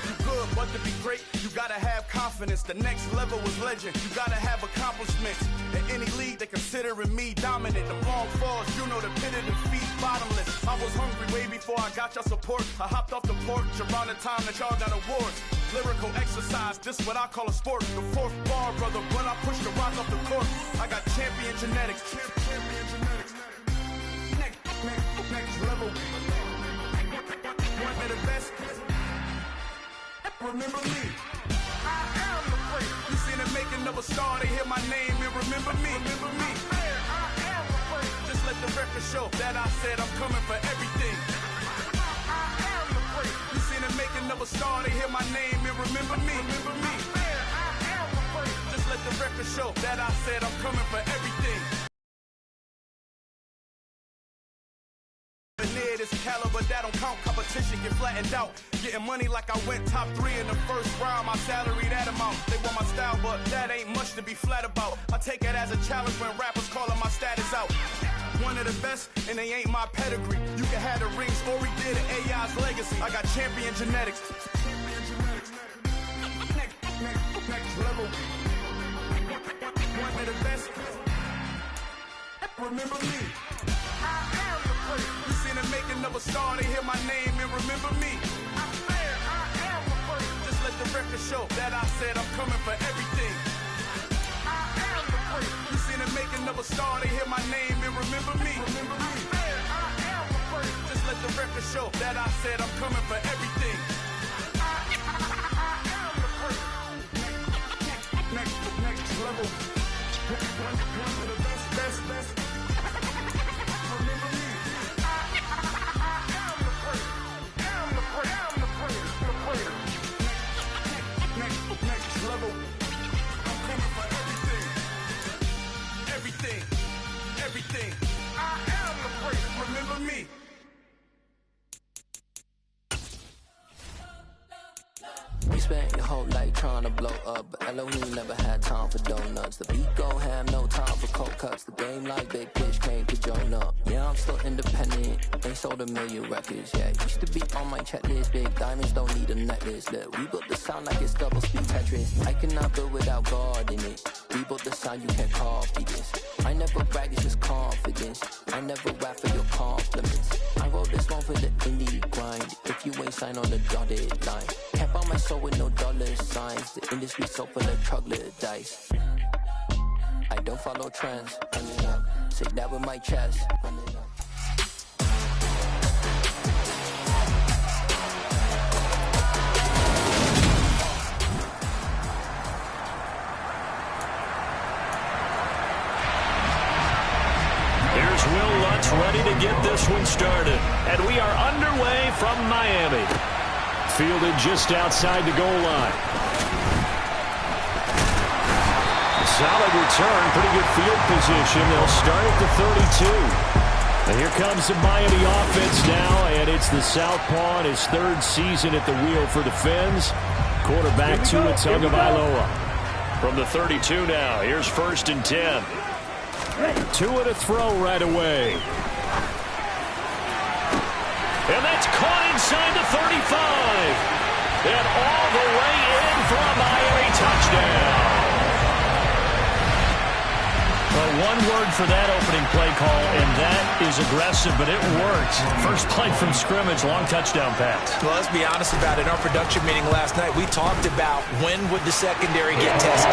You good, but to be great, you gotta have confidence. The next level was legend. You gotta have accomplishments. In any league, they considering me dominant. The long falls, you know the pit of defeat, bottomless. I was hungry way before I got your support. I hopped off the porch around the time that y'all got awards. Lyrical exercise, this what I call a sport. The fourth bar, brother, when I push the rock off the court. I got champion genetics. Champion genetics. Next level. One of the best. Remember me. I am the place. You seen the making of a star, they hear my name and remember me. Remember me. I am the place. Just let the record show that I said I'm coming for everything. I am the place. You seen the making of a star, they hear my name and remember me. Remember me. I am the place. Just let the record show that I said I'm coming for everything. Near this caliber, that don't count. Competition get flattened out. Getting money like I went top 3 in the first round. My salary that amount. They want my style, but that ain't much to be flat about. I take it as a challenge when rappers calling my status out. One of the best, and they ain't my pedigree. You can have the rings, or we did it. AI's legacy. I got champion genetics. Next level. One of the best. Remember me. You seen the making of a star, they hear my name and remember me. Just let the record show that I said I'm coming for everything. You seen the making of a star, they hear my name and remember me. Just let the record show that I said I'm coming for everything. Next level. One of the best. Remember me. Next level. I'm coming for everything. Everything. I am the place. Remember me. You spent your whole life trying to blow up, but Elohim never had time for donuts. The beat gon' have no time for cold cuts. The game like Big Pitch came to Jonah. Yeah, I'm still independent, ain't sold a million records. Yeah, used to be on my checklist. Big diamonds don't need a necklace. Look, we built the sound like it's double speed Tetris. I cannot build without God in it. We built the sound, you can't copy this. I never brag, it's just confidence. I never rap for your compliments. I wrote this one for the indie grind. If you ain't signed on the dotted line, can't buy my soul with no dollar signs. The industry so full of troglodytes. I don't follow trends. Run it up. Say that with my chest. Run it up. Here's Will Lutz ready to get this one started. And we are underway from Miami. Fielded just outside the goal line. Solid return, pretty good field position. They'll start at the 32. And here comes the Miami offense now, and it's the southpaw in his third season at the wheel for the Fins. Quarterback Tua Tagovailoa. From the 32 now, here's 1st and 10. Tua to throw right away. And that's caught inside the 35. And all the way in for a Miami touchdown. Well, one word for that opening play call, and that is aggressive, but it worked. First play from scrimmage, long touchdown pass. Well, let's be honest about it. In our production meeting last night, we talked about when would the secondary get tested.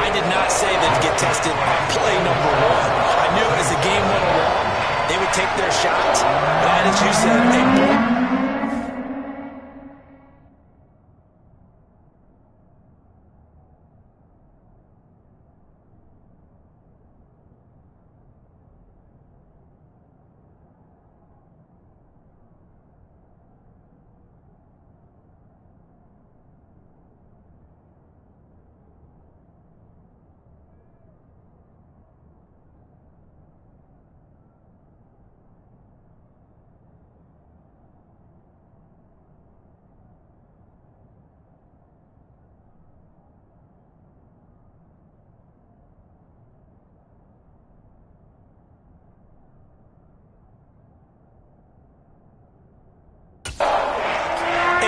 I did not say they'd get tested on play number 1. I knew as the game went along, they would take their shots. But as you said,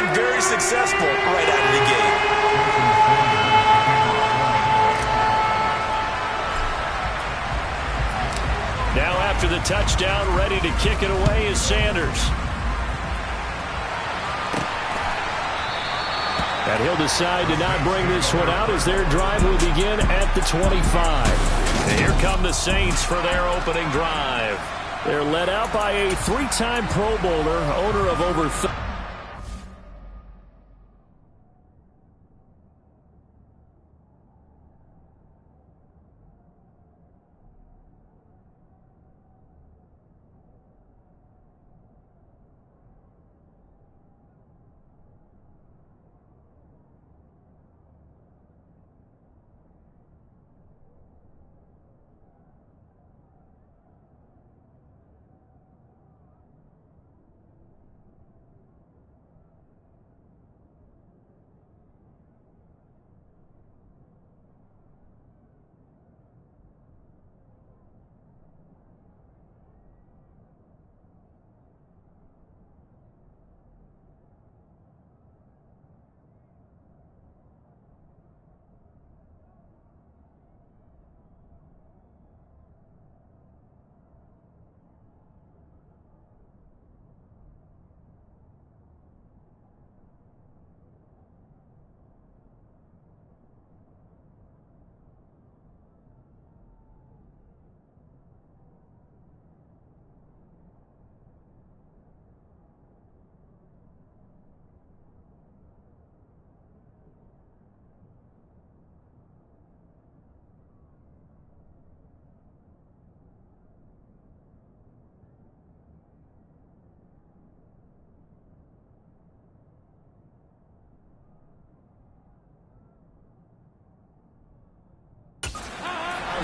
and very successful right out of the gate. Now after the touchdown, ready to kick it away is Sanders. And he'll decide to not bring this one out as their drive will begin at the 25. And here come the Saints for their opening drive. They're led out by a 3-time Pro Bowler, owner of over 30.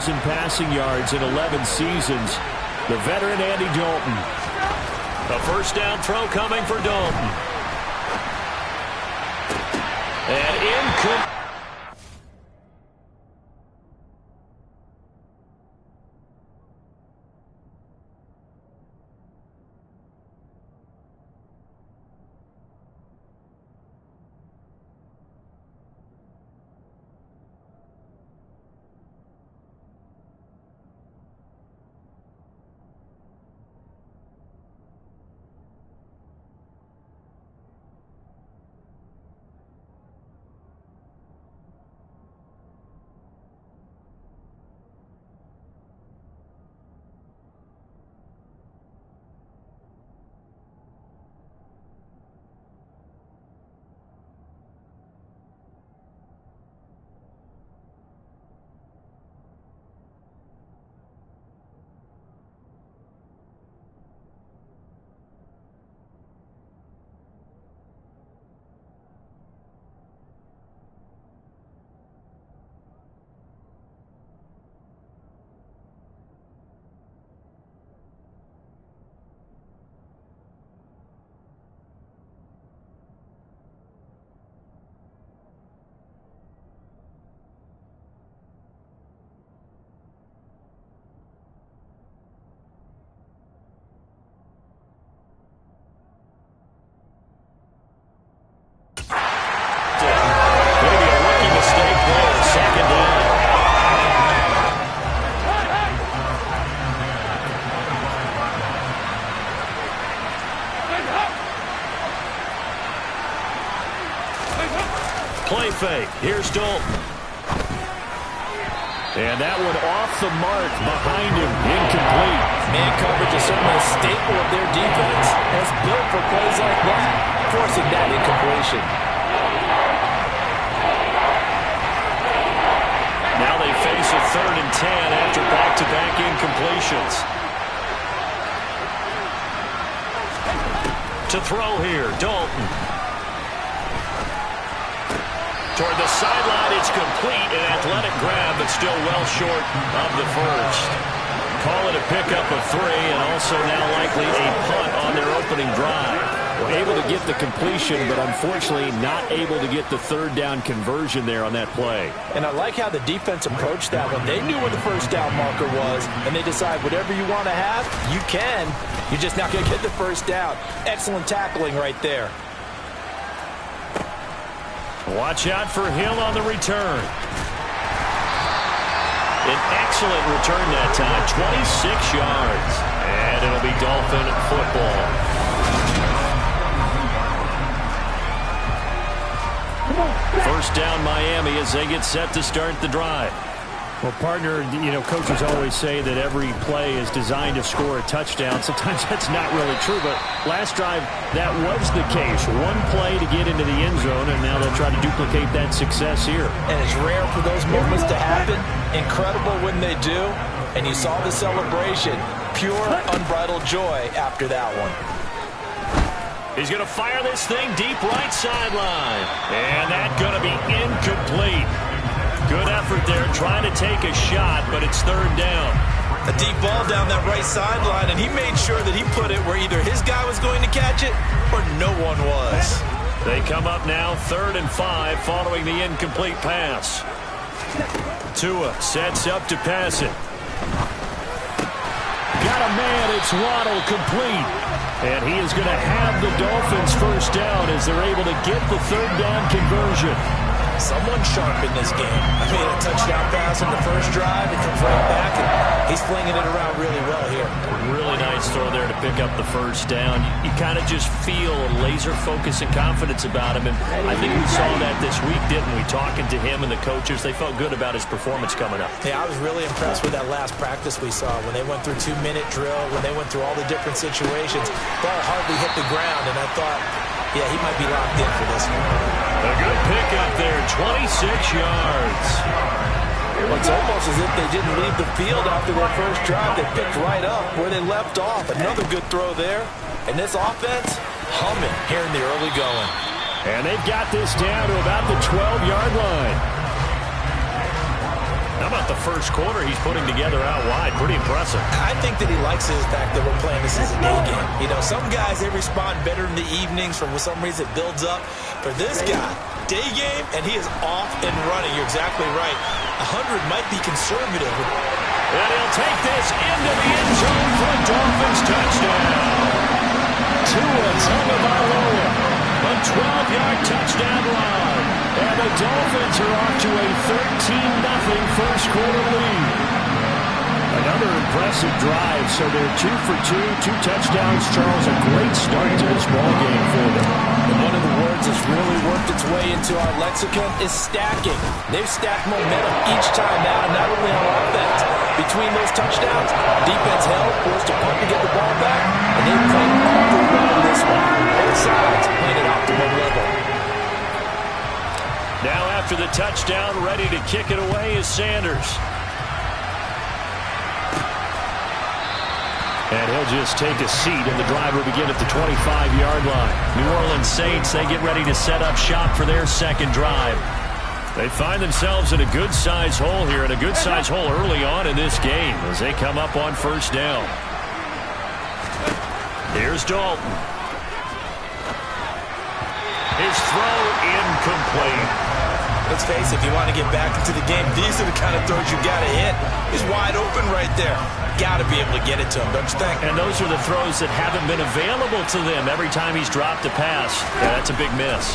In passing yards in 11 seasons, the veteran Andy Dalton. A first down throw coming for Dalton. And incomplete. Play fake. Here's Dalton. And that one off the mark behind him. Incomplete. Man coverage is certainly a staple of their defense. It's built for plays like that, forcing that incompletion. Now they face a 3rd and 10 after back-to-back incompletions. To throw here, Dalton. Toward the sideline, it's complete. An athletic grab, but still well short of the first. Call it a pickup of 3, and also now likely a punt on their opening drive. Well, able to get the completion, but unfortunately not able to get the 3rd down conversion there on that play. And I like how the defense approached that one. They knew where the first down marker was, and they decide whatever you want to have, you can. You're just not going to get the first down. Excellent tackling right there. Watch out for Hill on the return. An excellent return that time, 26 yards. And it'll be Dolphin football. First down Miami as they get set to start the drive. Well, partner, coaches always say that every play is designed to score a touchdown. Sometimes that's not really true, but last drive, that was the case. One play to get into the end zone, and now they'll try to duplicate that success here. And it's rare for those moments to happen. Incredible when they do. And you saw the celebration. Pure, unbridled joy after that one. He's going to fire this thing deep right sideline. And that's going to be incomplete. Good effort there, trying to take a shot, but it's 3rd down. A deep ball down that right sideline, and he made sure that he put it where either his guy was going to catch it or no one was. They come up now 3rd and 5 following the incomplete pass. Tua sets up to pass it. Got a man, it's Waddle, complete. And he is going to have the Dolphins first down as they're able to get the 3rd down conversion. Someone sharp in this game. I mean, a touchdown pass in the first drive. It comes right back, and he's flinging it around really well here. Really nice throw there to pick up the first down. You kind of just feel a laser focus and confidence about him, and I think we saw that this week, didn't we? Talking to him and the coaches, they felt good about his performance coming up. Yeah, I was really impressed with that last practice we saw when they went through 2-minute drill, when they went through all the different situations. Ball hardly hit the ground, and I thought, yeah, he might be locked in for this one. A good pickup there, 26 yards. It's almost as if they didn't leave the field after their first drive. They picked right up where they left off. Another good throw there. And this offense, humming here in the early going. And they've got this down to about the 12-yard line. How about the first quarter he's putting together out wide? Pretty impressive. I think that he likes the fact that we're playing this as a day game. You know, some guys, they respond better in the evenings. For some reason, it builds up. For this guy, day game, and he is off and running. You're exactly right. 100 might be conservative. And he'll take this into the end zone for a Dolphins touchdown. Tua Tagovailoa, a 12-yard touchdown run. And the Dolphins are off to a 13-0 first quarter lead. Another impressive drive, so they're 2 for 2, 2 touchdowns. Charles, a great start to this ballgame for them. And one of the words that's really worked its way into our lexicon is stacking. They've stacked momentum each time now, not only on offense. Between those touchdowns, defense held, forced to punt to get the ball back, and they played awfully well in this one. Both sides playing at optimum level. Now after the touchdown, ready to kick it away is Sanders. And he'll just take a seat, and the drive will begin at the 25-yard line. New Orleans Saints, they get ready to set up shop for their second drive. They find themselves in a good-sized hole here, and a good-sized hole early on in this game as they come up on first down. Here's Dalton. His throw incomplete. Let's face it, if you want to get back into the game, these are the kind of throws you got to hit. He's wide open right there. Got to be able to get it to him, don't you think? And those are the throws that haven't been available to them every time he's dropped a pass. Yeah, that's a big miss.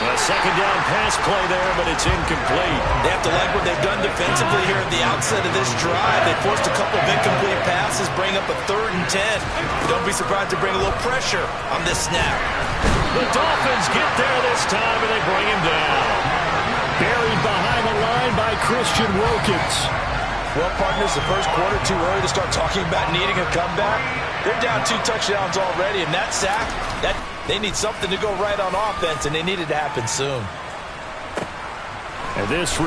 A second down pass play there, but it's incomplete. They have to like what they've done defensively here at the outset of this drive. They forced a couple of incomplete passes, bring up a 3rd and 10. Don't be surprised to bring a little pressure on this snap. The Dolphins get there this time, and they bring him down. Buried behind the line by Christian Wilkins. Well, partners, the first quarter too early to start talking about needing a comeback. They're down 2 touchdowns already, and that sack, they need something to go right on offense, and they need it to happen soon. And this